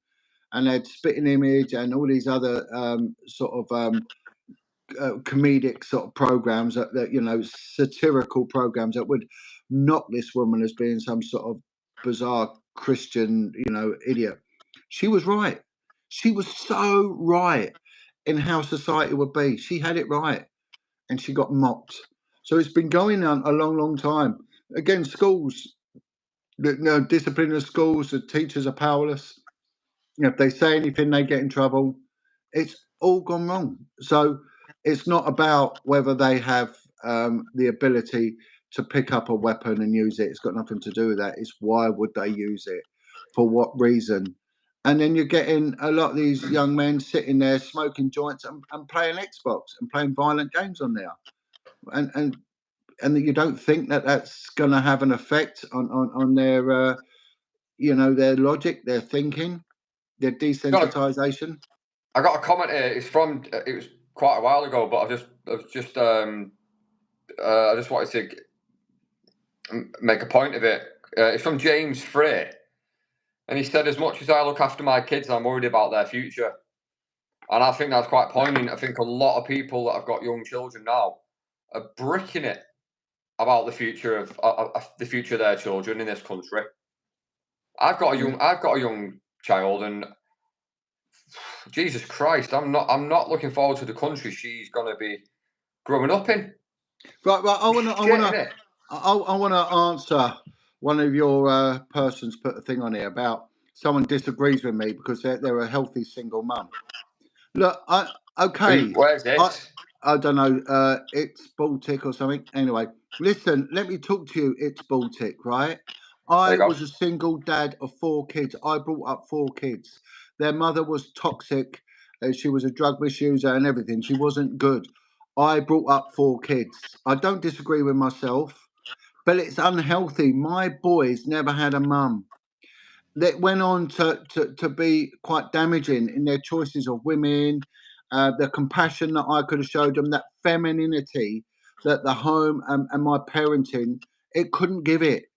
and they had Spitting Image and all these other comedic sort of programs that you know, satirical programs that would knock this woman as being some sort of bizarre Christian, you know, idiot. She was right. She was so right in how society would be. She had it right, and she got mocked. So it's been going on a long, long time. Again, schools, discipline of schools, the teachers are powerless. You know, if they say anything, they get in trouble. It's all gone wrong. So it's not about whether they have the ability to pick up a weapon and use it. It's got nothing to do with that. It's why would they use it? For what reason? And then you're getting a lot of these young men sitting there smoking joints and playing Xbox and playing violent games on there. And you don't think that that's going to have an effect on their, you know, their logic, their thinking, their desensitization. I got a comment here. It's from it was quite a while ago, but I just wanted to make a point of it. It's from James Frey, and he said, "As much as I look after my kids, I'm worried about their future." And I think that's quite poignant. I think a lot of people that have got young children now are bricking it about the future of the future of their children in this country. I've got a young child, and Jesus Christ, I'm not looking forward to the country she's going to be growing up in. Right. I want to answer one of your persons put a thing on here about someone disagrees with me because they're a healthy single mum. Look, okay. Where's this? I don't know. It's Baltic or something. Anyway, listen. Let me talk to you. It's Baltic, right? I was a single dad of 4 kids. I brought up 4 kids. Their mother was toxic. She was a drug misuser and everything. She wasn't good. I brought up 4 kids. I don't disagree with myself, but it's unhealthy. My boys never had a mum. That went on to be quite damaging in their choices of women, the compassion that I could have showed them, that femininity that the home and my parenting, it couldn't give it.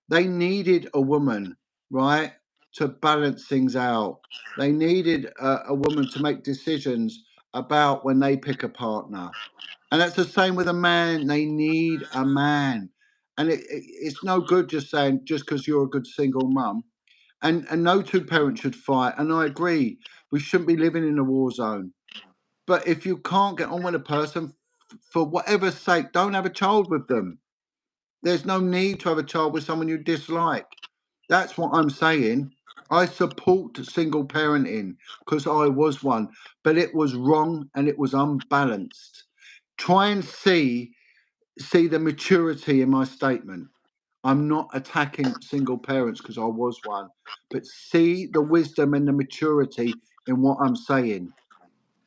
They needed a woman, right, to balance things out. They needed a woman to make decisions about when they pick a partner. And that's the same with a man. They need a man. And it's no good just saying, just because you're a good single mum. And no two parents should fight. And I agree, we shouldn't be living in a war zone. But if you can't get on with a person, for whatever sake, don't have a child with them. There's no need to have a child with someone you dislike. That's what I'm saying. I support single parenting because I was one, but it was wrong and it was unbalanced. Try and see the maturity in my statement. I'm not attacking single parents because I was one, but see the wisdom and the maturity in what I'm saying.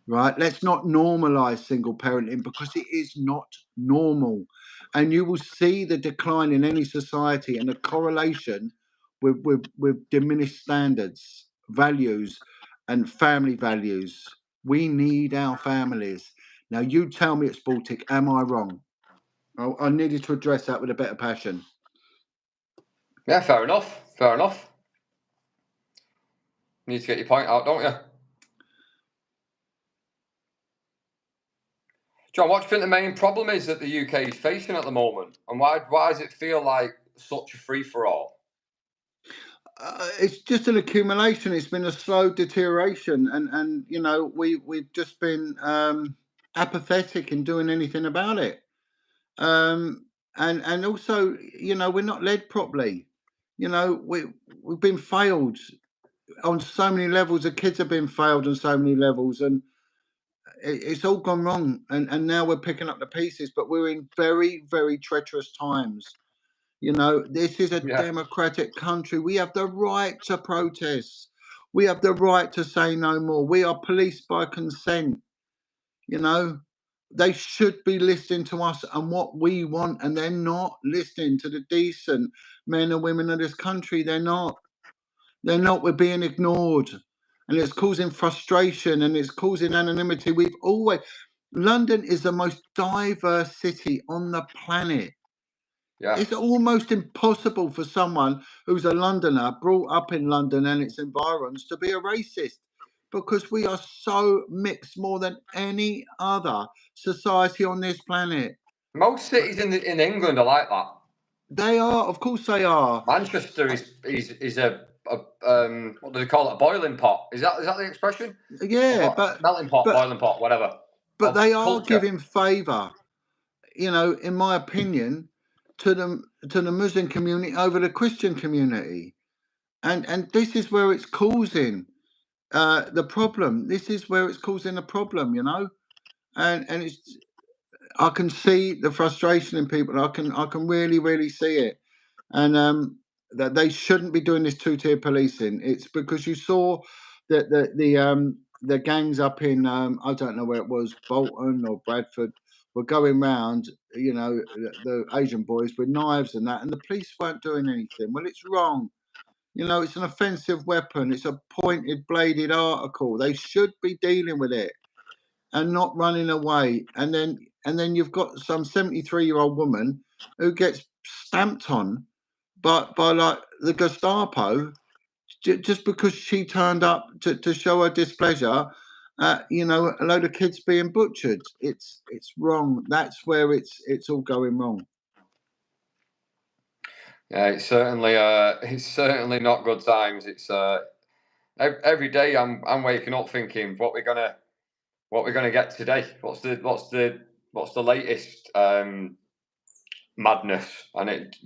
Right? Let's not normalize single parenting because it is not normal. And you will see the decline in any society and a correlation with diminished standards, values, and family values. We need our families. Now, you tell me it's Baltic. Am I wrong? I needed to address that with a bit of passion. Yeah, fair enough. Fair enough. Need to get your point out, don't you? John, what do you think the main problem is that the UK is facing at the moment? And why does it feel like such a free-for-all? It's just an accumulation. It's been a slow deterioration, and you know we've just been apathetic in doing anything about it. And also, you know, we're not led properly. You know, we've been failed on so many levels. The kids have been failed on so many levels, and it's all gone wrong. And now we're picking up the pieces, but we're in very, very treacherous times. You know, this is a democratic country. We have the right to protest. We have the right to say no more. We are policed by consent. You know, they should be listening to us and what we want, and they're not listening to the decent men and women of this country. They're not. They're not. We're being ignored. And it's causing frustration and it's causing anonymity. London is the most diverse city on the planet. Yeah. It's almost impossible for someone who's a Londoner, brought up in London and its environs, to be a racist because we are so mixed more than any other society on this planet. Most cities in England are like that. They are, of course, they are. Manchester is a what do they call it? A boiling pot. Is that the expression? Yeah, but melting pot, boiling pot, whatever. But they are culture. giving favour, you know, in my opinion, to the Muslim community over the Christian community, and this is where it's causing the problem. This is where it's causing a problem, you know, and it's. I can see the frustration in people. I can really see it, and that they shouldn't be doing this two-tier policing. It's because you saw that the gangs up in I don't know where it was, Bolton or Bradford, were going round, you know, the Asian boys with knives and that, and the police weren't doing anything. Well, it's wrong. You know, it's an offensive weapon. It's a pointed, bladed article. They should be dealing with it and not running away. And then you've got some 73-year-old woman who gets stamped on by like the Gestapo just because she turned up to show her displeasure. You know, a load of kids being butchered. It's wrong. That's where it's all going wrong. Yeah, it's certainly not good times. It's every day I'm waking up thinking what we're gonna get today. What's the latest madness? And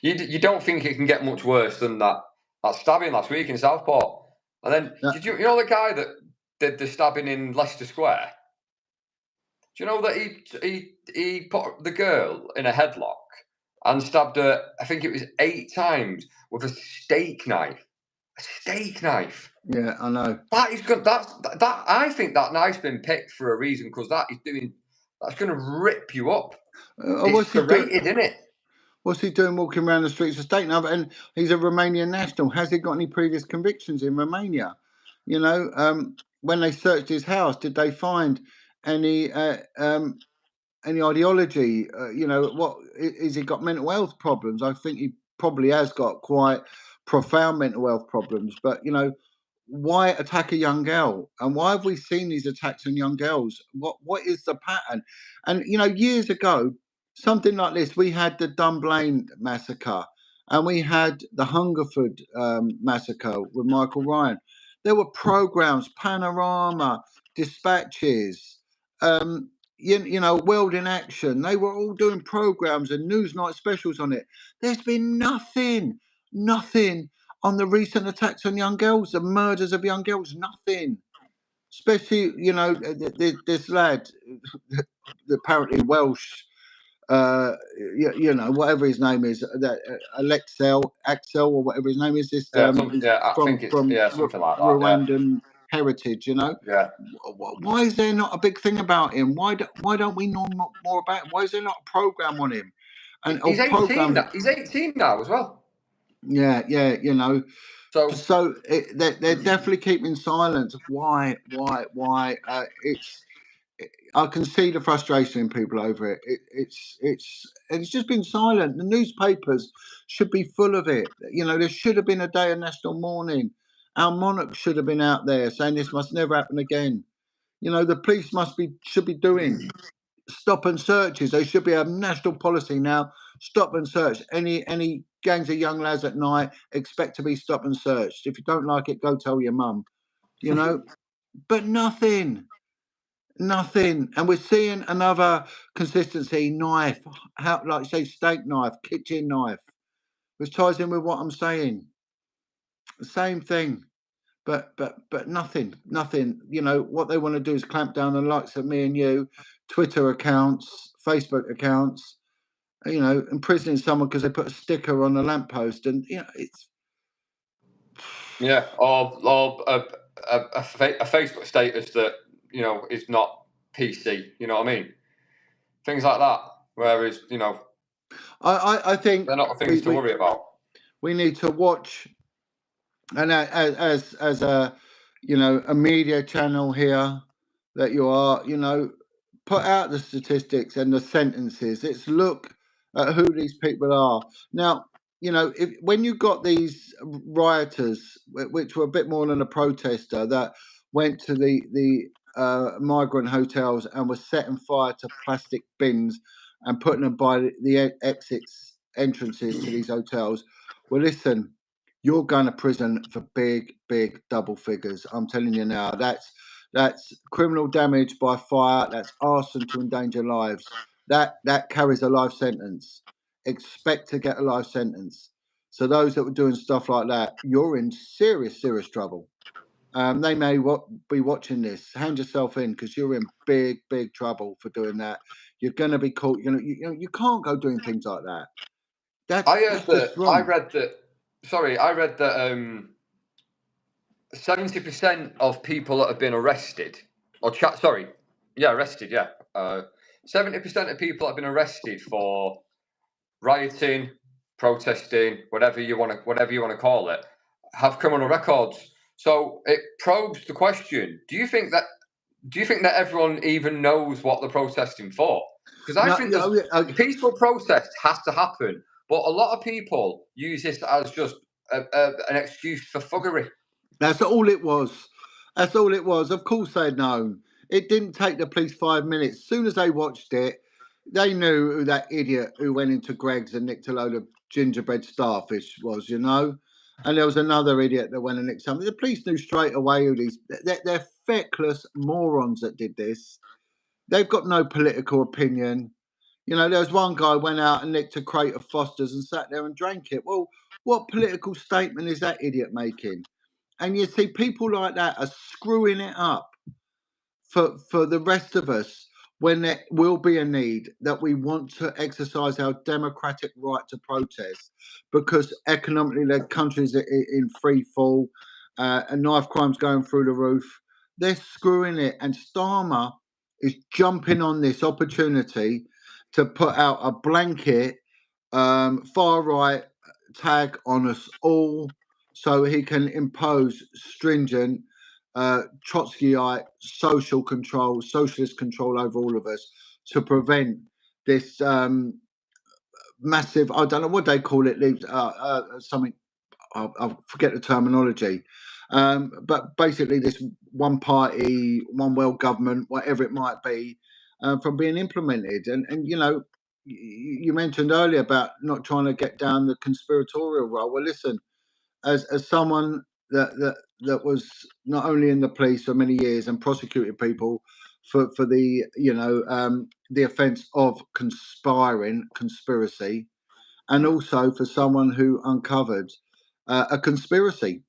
you don't think it can get much worse than that stabbing last week in Southport. And then did you know the guy that did the stabbing in Leicester Square? Do you know that he put the girl in a headlock and stabbed her, I think it was 8 times with a steak knife. A steak knife. Yeah, I know. That is good. That I think that knife's been picked for a reason because that's going to rip you up. It's serrated, isn't it? What's he doing walking around the streets of state now? And he's a Romanian national. Has he got any previous convictions in Romania? You know, when they searched his house, did they find any ideology? You know, what is he got mental health problems? I think he probably has got quite profound mental health problems. But why attack a young girl? And why have we seen these attacks on young girls? What is the pattern? And years ago, something like this, we had the Dunblane massacre, and we had the Hungerford massacre with Michael Ryan. There were programs, Panorama, Dispatches, World in Action. They were all doing programs and Newsnight specials on it. There's been nothing on the recent attacks on young girls, the murders of young girls. Nothing. Especially, this lad, apparently Welsh, whatever his name is, that Axel, or whatever his name is. This I from think it's something like that. Rwandan heritage. Yeah. Why is there not a big thing about him? Why don't we know more about him? Why is there not a program on him? And he's 18 now. He's 18 now as well. Yeah. So they're definitely keeping silence. Why? I can see the frustration in people over it. It's just been silent. The newspapers should be full of it. There should have been a day of national mourning. Our monarch should have been out there saying this must never happen again. The police should be doing stop and searches. They should be a national policy now. Stop and search. Any gangs of young lads at night expect to be stopped and searched. If you don't like it, go tell your mum. But nothing. And we're seeing another consistency knife, like say steak knife, kitchen knife, which ties in with what I'm saying. The same thing. But nothing. What they want to do is clamp down on the likes of me and you, Twitter accounts, Facebook accounts, imprisoning someone because they put a sticker on a lamppost, and it's or a Facebook status that is not PC. You know what I mean? Things like that. Whereas I think they're not things to worry about. We need to watch, and as a a media channel here that you are, put out the statistics and the sentences. Let's look at who these people are. Now, when you got these rioters, which were a bit more than a protester, that went to the migrant hotels and were setting fire to plastic bins and putting them by the entrances to these hotels. Well, listen, you're going to prison for big double figures. I'm telling you now. That's criminal damage by fire. That's arson to endanger lives. That carries a life sentence. Expect to get a life sentence. So those that were doing stuff like that, you're in serious trouble. They may be watching this. Hand yourself in, because you're in big trouble for doing that. You're going to be caught. You can't go doing things like that. I read that 70% of people that have been arrested, arrested, 70% of people that have been arrested for rioting, protesting, whatever you want to call it, have criminal records. So it probes the question: Do you think that everyone even knows what they're protesting for? Because I think a peaceful protest has to happen, but a lot of people use this as just an excuse for thuggery. That's all it was. Of course they'd known. It didn't take the police 5 minutes. As soon as they watched it, they knew who that idiot who went into Greg's and nicked a load of gingerbread starfish was, And there was another idiot that went and nicked something. The police knew straight away who these... They're feckless morons that did this. They've got no political opinion. There was one guy went out and nicked a crate of Foster's and sat there and drank it. Well, what political statement is that idiot making? And you see people like that are screwing it up for the rest of us when there will be a need that we want to exercise our democratic right to protest, because economically the countries are in free fall and knife crime's going through the roof. They're screwing it, and Starmer is jumping on this opportunity to put out a blanket far right tag on us all, so he can impose stringent Trotskyite socialist control over all of us, to prevent this massive, I don't know what they call it, something I forget the terminology, but basically this one party, one world government, whatever it might be, from being implemented. And you know, you mentioned earlier about not trying to get down the conspiratorial role. Well, listen, as someone that was not only in the police for many years and prosecuted people for the the offence of conspiracy, and also for someone who uncovered a conspiracy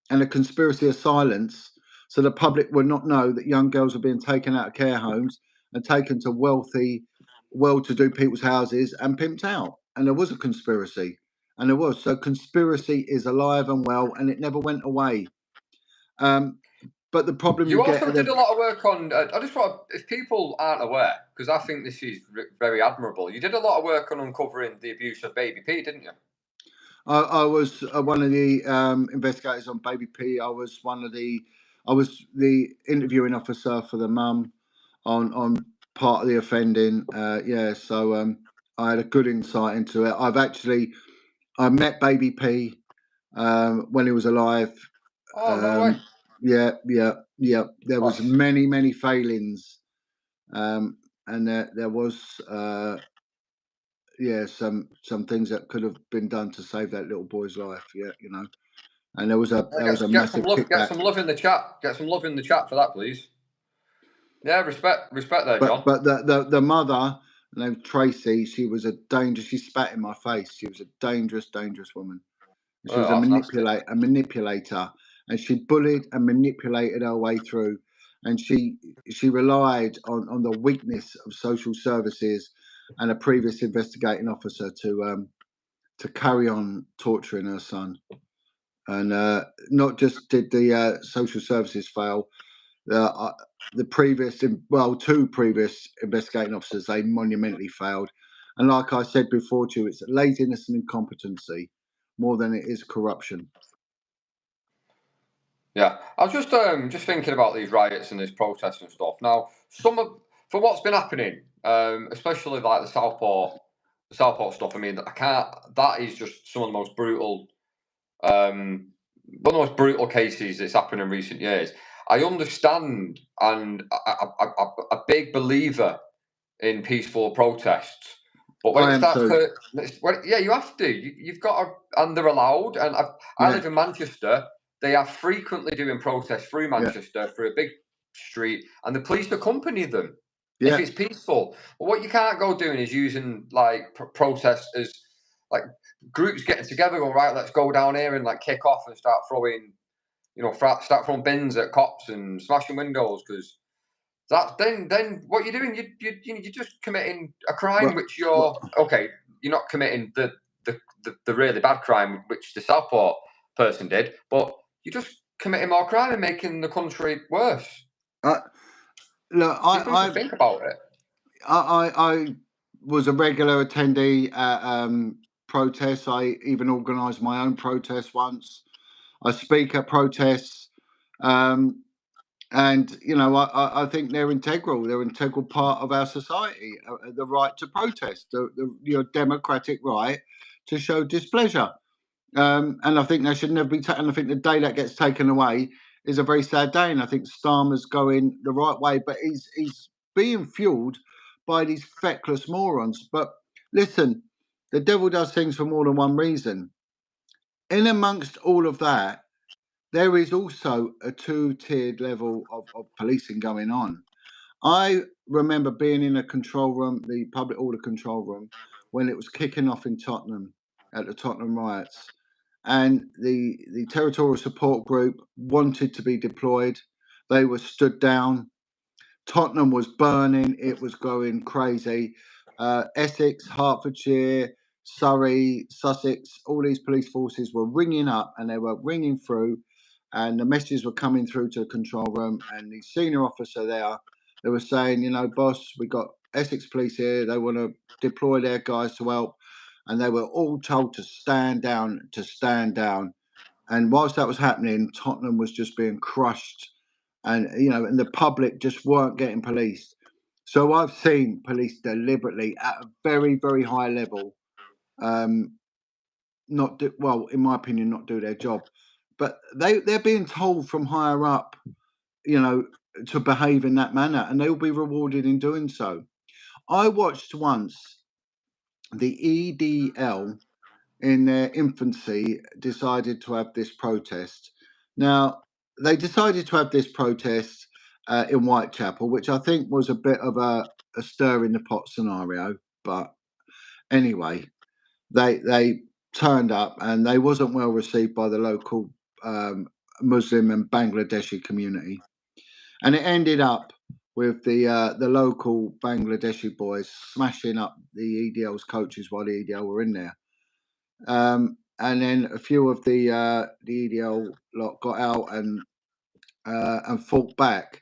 and a conspiracy of silence, so the public would not know that young girls were being taken out of care homes and taken to wealthy, well-to-do people's houses and pimped out. And there was a conspiracy, and there was. So conspiracy is alive and well, and it never went away. But the problem You also did a lot of work on. I just want, if people aren't aware, because I think this is very admirable. You did a lot of work on uncovering the abuse of Baby P, didn't you? I was one of the investigators on Baby P. I was the interviewing officer for the mum on part of the offending. So I had a good insight into it. I met Baby P when he was alive. Oh, no way. Yeah. There was Gosh. many failings, and there was some things that could have been done to save that little boy's life. Yeah, you know. And there was a massive kickback. Get some love in the chat. Get some love in the chat for that, please. Yeah, respect there, John. But the mother, named Tracy, she was a danger. She spat in my face. She was a dangerous woman. She was a manipulator, and she bullied and manipulated her way through. And she relied on the weakness of social services and a previous investigating officer to carry on torturing her son. And not just did the social services fail, two previous investigating officers, they monumentally failed. And like I said before to you, it's laziness and incompetency more than it is corruption. Yeah, I was just thinking about these riots and these protests and stuff. Now, for what's been happening, especially like the Southport stuff. I mean, that is just some of the most brutal, one of the most brutal cases that's happened in recent years. I understand, and I'm a big believer in peaceful protests. But when it starts to, you have to. You've got to, and they're allowed. And I live in Manchester. They are frequently doing protests through Manchester through a big street, and the police accompany them if it's peaceful. But what you can't go doing is using like protests as like groups getting together. Go right, let's go down here and like kick off and start throwing, start throwing bins at cops and smashing windows because. Then what you're doing, you're just committing a crime which you're not committing the really bad crime which the Southport person did, but you're just committing more crime and making the country worse. Look, I think about it. I was a regular attendee at protests. I even organised my own protest once. I speak at protests. And I think they're integral. They're an integral part of our society. The right to protest, your democratic right to show displeasure, and I think that should never be taken. I think the day that gets taken away is a very sad day. And I think Starmer's going the right way, but he's being fueled by these feckless morons. But listen, the devil does things for more than one reason. In amongst all of that, there is also a two-tiered level of policing going on. I remember being in a control room, the public order control room, when it was kicking off in Tottenham at the Tottenham riots. And the territorial support group wanted to be deployed. They were stood down. Tottenham was burning. It was going crazy. Essex, Hertfordshire, Surrey, Sussex, all these police forces were ringing up and they were ringing through and the messages were coming through to the control room and the senior officer there, they were saying, boss, we got Essex police here. They want to deploy their guys to help. And they were all told to stand down, And whilst that was happening, Tottenham was just being crushed. And, and the public just weren't getting policed. So I've seen police deliberately at a very, very high level not do well, in my opinion, not do their job. But they're being told from higher up, you know, to behave in that manner, and they will be rewarded in doing so. I watched once the EDL in their infancy decided to have this protest. Now, they decided to have this protest in Whitechapel, which I think was a bit of a stir in the pot scenario. But anyway, they turned up and they wasn't well received by the local Muslim and Bangladeshi community, and it ended up with the local Bangladeshi boys smashing up the EDL's coaches while the EDL were in there. And then a few of the EDL lot got out and fought back,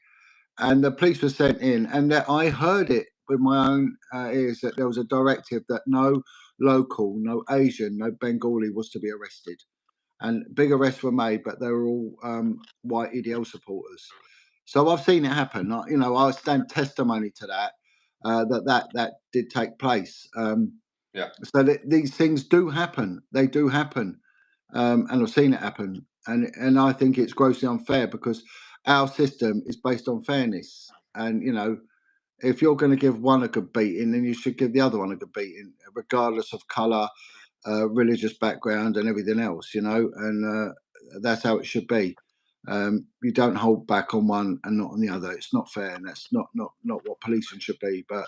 and the police were sent in, and that I heard it with my own ears that there was a directive that no local, no Asian, no Bengali was to be arrested, and big arrests were made, but they were all white EDL supporters. So I've seen it happen. I stand testimony to that. That did take place. Yeah. So these things do happen. They do happen, and I've seen it happen. And I think it's grossly unfair because our system is based on fairness. And if you're going to give one a good beating, then you should give the other one a good beating, regardless of colour, religious background, and everything else. And that's how it should be. You don't hold back on one and not on the other. It's not fair, and that's not what policing should be. But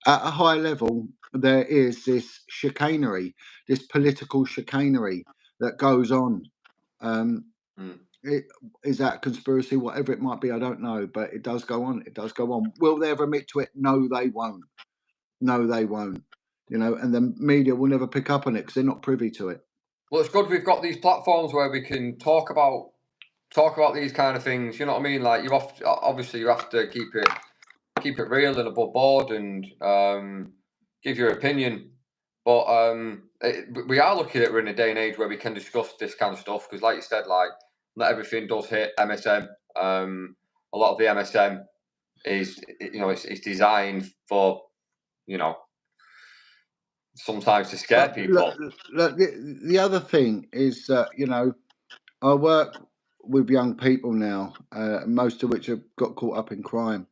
at a high level, there is this chicanery, this political chicanery that goes on. It, is that conspiracy? Whatever it might be, I don't know, but it does go on. It does go on. Will they ever admit to it? No, they won't. No, they won't. And the media will never pick up on it because they're not privy to it. Well, it's good we've got these platforms where we can talk about these kind of things. You know what I mean? Like obviously you have to keep it real and above board and give your opinion. But we are lucky that we're in a day and age where we can discuss this kind of stuff because, like you said, like not everything does hit MSM. A lot of the MSM is, it's designed for, sometimes to scare people. Look, the other thing is that, I work with young people now, most of which have got caught up in crime.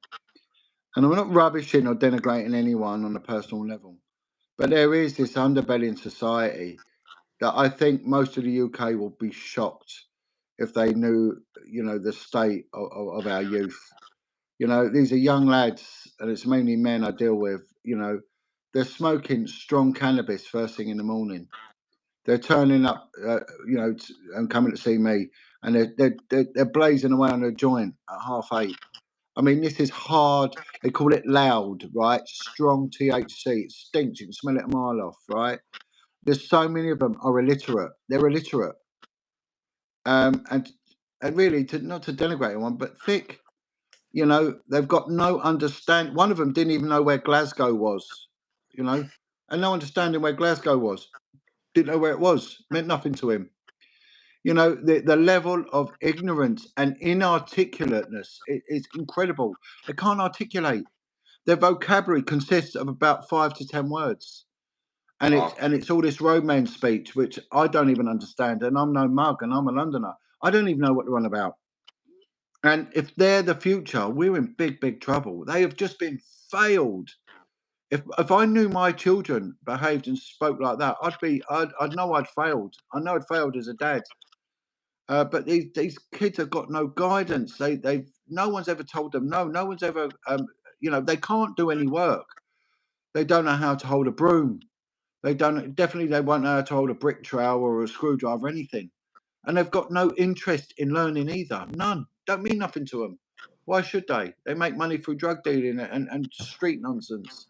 And I'm not rubbishing or denigrating anyone on a personal level, but there is this underbelly in society that I think most of the UK will be shocked if they knew, the state of our youth. These are young lads, and it's mainly men I deal with. They're smoking strong cannabis first thing in the morning. They're turning up, and coming to see me, and they're blazing away on a joint at 8:30. I mean, this is hard. They call it loud, right? Strong THC. It stinks. You can smell it a mile off, right? There's so many of them are illiterate. They're illiterate. And really, not to denigrate anyone, but thick. They've got no understand. One of them didn't even know where Glasgow was, and no understanding where Glasgow was. Didn't know where it was. Meant nothing to him. The level of ignorance and inarticulateness is incredible. They can't articulate. Their vocabulary consists of about 5 to 10 words. And it's all this romance speech, which I don't even understand. And I'm no mug, and I'm a Londoner. I don't even know what they're on about. And if they're the future, we're in big, big trouble. They have just been failed. If I knew my children behaved and spoke like that, I'd know I'd failed. I know I'd failed as a dad. But these kids have got no guidance. They no one's ever told them no. No one's ever they can't do any work. They don't know how to hold a broom. They won't know how to hold a brick trowel or a screwdriver or anything. And they've got no interest in learning either. None. Don't mean nothing to them. Why should they? They make money through drug dealing and street nonsense.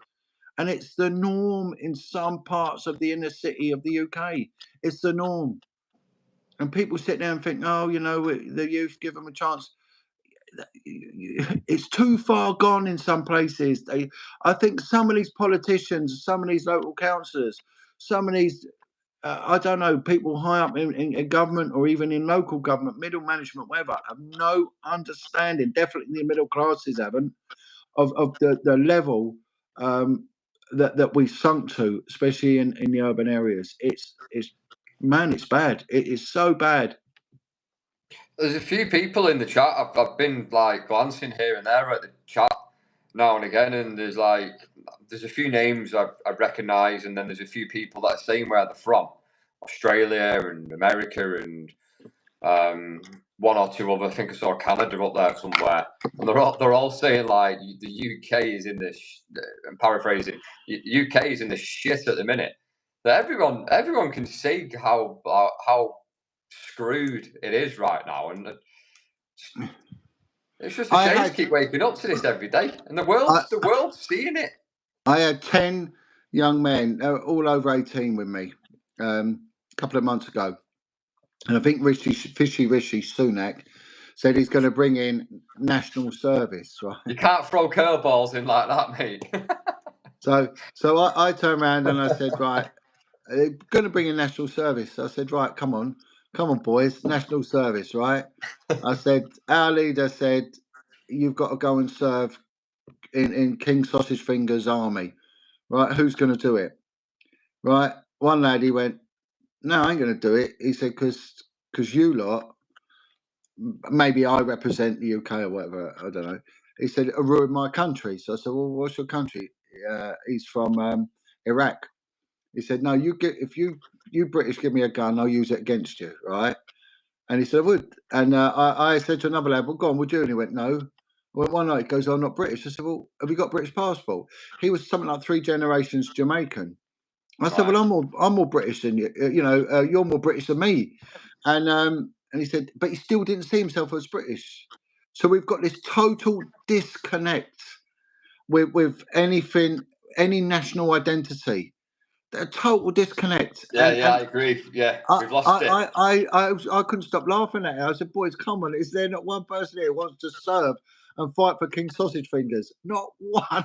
And it's the norm in some parts of the inner city of the UK. It's the norm. And people sit there and think, oh, the youth, give them a chance. It's too far gone in some places. I think some of these politicians, some of these local councillors, some of these, I don't know, people high up in government or even in local government, middle management, whatever, have no understanding. Definitely the middle classes haven't of the level that we sunk to, especially in the urban areas. It's Man, it's bad. It is so bad. There's a few people in the chat. I've been like glancing here and there at the chat now and again, and there's a few names I recognise, and then there's a few people that are saying where they're from, Australia and America, and one or two other. I think I saw Canada up there somewhere, and they're all saying like the UK is in this. I'm paraphrasing. UK is in the shit at the minute. That everyone can see how screwed it is right now, and it's just a shame to keep waking up to this every day, and the world's seeing it. I had 10 young men, all over 18, with me a couple of months ago, and I think Fishy Rishi Sunak said he's going to bring in national service. Right? You can't throw curveballs in like that, mate. So I turned around and I said, right, they're going to bring in national service. I said, right, come on, boys, national service, right? I said, our leader said, you've got to go and serve in King Sausage Fingers' army, right? Who's going to do it, right? One lad, he went, no, I ain't going to do it. He said, because you lot, maybe I represent the UK or whatever, I don't know. He said, I ruined my country. So I said, well, what's your country? He's from Iraq. He said, no, if you British give me a gun, I'll use it against you, right? And he said, I would. And I said to another lad, well, go on, would you? And he went, no. I went, why not? He goes, I'm not British. I said, well, have you got a British passport? He was something like 3 generations Jamaican. I said, well, I'm more British than you. You're more British than me. And he said, but he still didn't see himself as British. So we've got this total disconnect with anything, any national identity. A total disconnect. Yeah, I agree. Yeah, we've lost it. I couldn't stop laughing at it. I said, boys, come on. Is there not one person here who wants to serve and fight for King Sausage Fingers? Not one.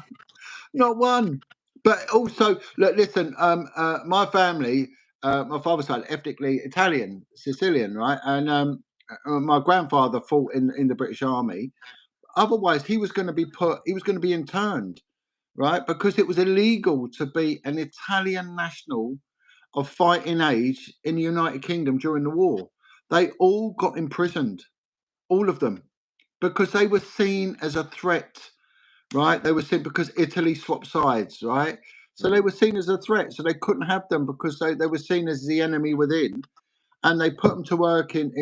Not one. But also, look, listen, my family, my father's side, ethnically Italian, Sicilian, right? And my grandfather fought in the British Army. Otherwise, he was going to be interned, right? Because it was illegal to be an Italian national of fighting age in the United Kingdom during the war. They all got imprisoned, all of them, because they were seen as a threat, right? They were seen because Italy swapped sides, right? So they were seen as a threat. So they couldn't have them because they were seen as the enemy within, and they put them to work in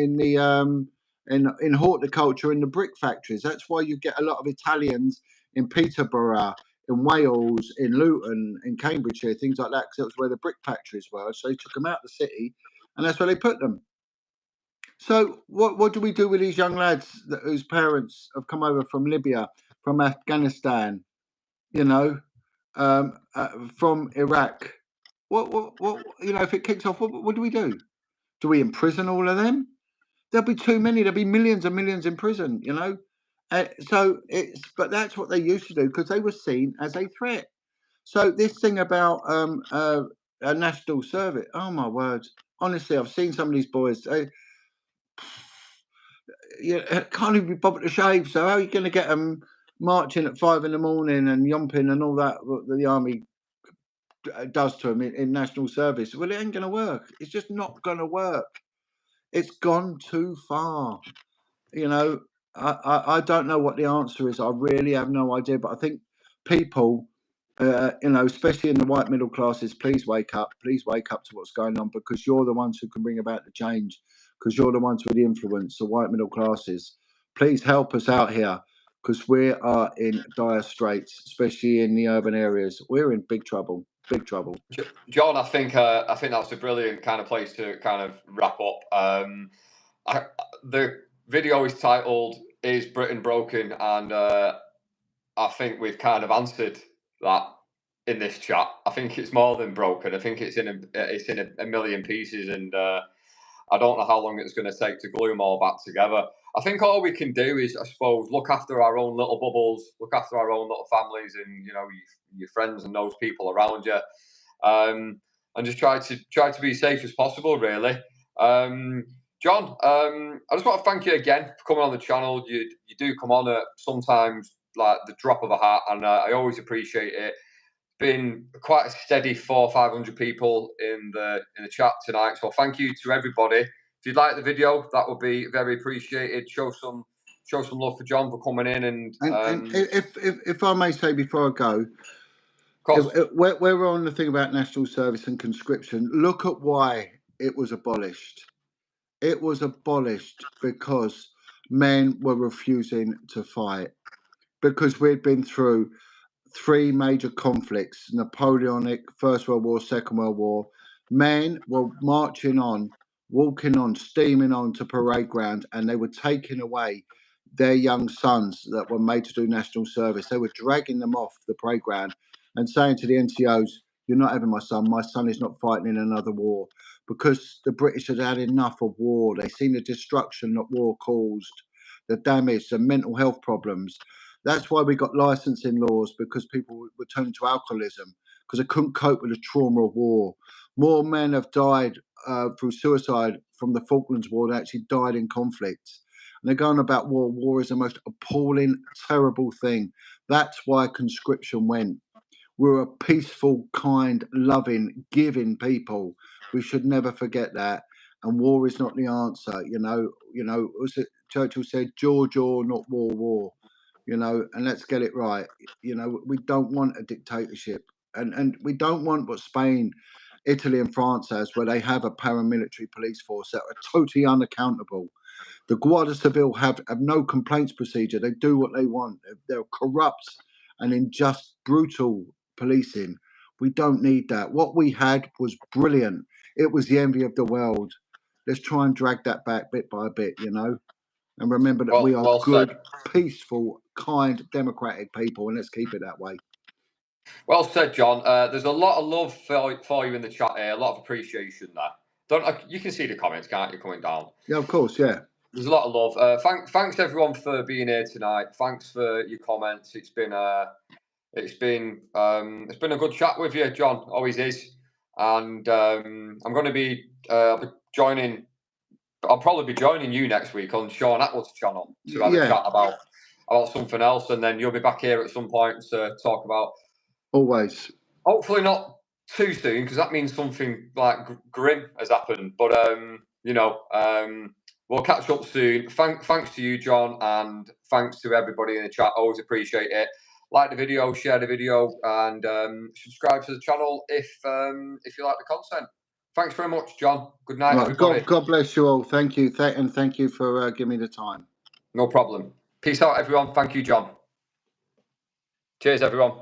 horticulture in the brick factories. That's why you get a lot of Italians in Peterborough, in Wales, in Luton, in Cambridgeshire, things like that, because that was where the brick factories were. So they took them out of the city, and that's where they put them. So what do we do with these young lads whose parents have come over from Libya, from Afghanistan, from Iraq? What if it kicks off, what do we do? Do we imprison all of them? There'll be too many. There'll be millions and millions in prison, but that's what they used to do because they were seen as a threat. So this thing about a national service, oh my word! Honestly, I've seen some of these boys. Can't even be bothered to shave. So how are you going to get them marching at 5 a.m. and yomping and all that? What the army does to them in national service? Well, it ain't going to work. It's just not going to work. It's gone too far. I don't know what the answer is. I really have no idea. But I think people, especially in the white middle classes, please wake up. Please wake up to what's going on because you're the ones who can bring about the change. Because you're the ones with the influence, the white middle classes. Please help us out here because we are in dire straits, especially in the urban areas. We're in big trouble. Big trouble. John, I think that's a brilliant kind of place to kind of wrap up. The video is titled "Is Britain Broken?" and I think we've kind of answered that in this chat. I think it's more than broken. I think it's in a million pieces, and I don't know how long it's going to take to glue them all back together. I think all we can do is, I suppose, look after our own little bubbles, look after our own little families, and your friends and those people around you, and just try to be as safe as possible. Really, John, I just want to thank you again for coming on the channel. You do come on at sometimes like the drop of a hat, and I always appreciate it. been quite a steady 400 or 500 people in the chat tonight. So thank you to everybody. If you'd like the video, that would be very appreciated. Show some love for John for coming in. And if I may say before I go, where we're on the thing about national service and conscription, look at why it was abolished. It was abolished because men were refusing to fight, because we'd been through 3 major conflicts: Napoleonic, First World War, Second World War. Men were marching on, walking on, steaming on to parade ground, and they were taking away their young sons that were made to do national service. They were dragging them off the parade ground and saying to the NCOs, "You're not having my son. My son is not fighting in another war," because the British had had enough of war. They'd seen the destruction that war caused, the damage, the mental health problems. That's why we got licensing laws, because people were turning to alcoholism because they couldn't cope with the trauma of war. More men have died through suicide from the Falklands War than actually died in conflict. And they're going about war. War is the most appalling, terrible thing. That's why conscription went. We're a peaceful, kind, loving, giving people. We should never forget that. And war is not the answer. Churchill said, "Jaw, not war." And let's get it right. We don't want a dictatorship, and we don't want what Spain, Italy, and France has, where they have a paramilitary police force that are totally unaccountable. The Guardia Civil have no complaints procedure. They do what they want. They're corrupt and unjust, brutal policing. We don't need that. What we had was brilliant. It was the envy of the world. Let's try and drag that back bit by bit, and remember that we are good, peaceful, kind, democratic people, and let's keep it that way. Well said, John. There's a lot of love for you in the chat here, a lot of appreciation there. You can see the comments, can't you, coming down? Yeah, of course, yeah. There's a lot of love. Thanks everyone for being here tonight. Thanks for your comments. It's been a good chat with you, John. Always is. And I'm going to be joining. I'll probably be joining you next week on Sean Atwood's channel to have a chat about something else, and then you'll be back here at some point to talk about. Always. Hopefully not too soon, because that means something like grim has happened. But we'll catch up soon. Thanks to you, John, and thanks to everybody in the chat. Always appreciate it. Like the video, share the video, and subscribe to the channel if you like the content. Thanks very much, John. Good night, everybody. God bless you all. Thank you, and thank you for giving me the time. No problem. Peace out, everyone. Thank you, John. Cheers, everyone.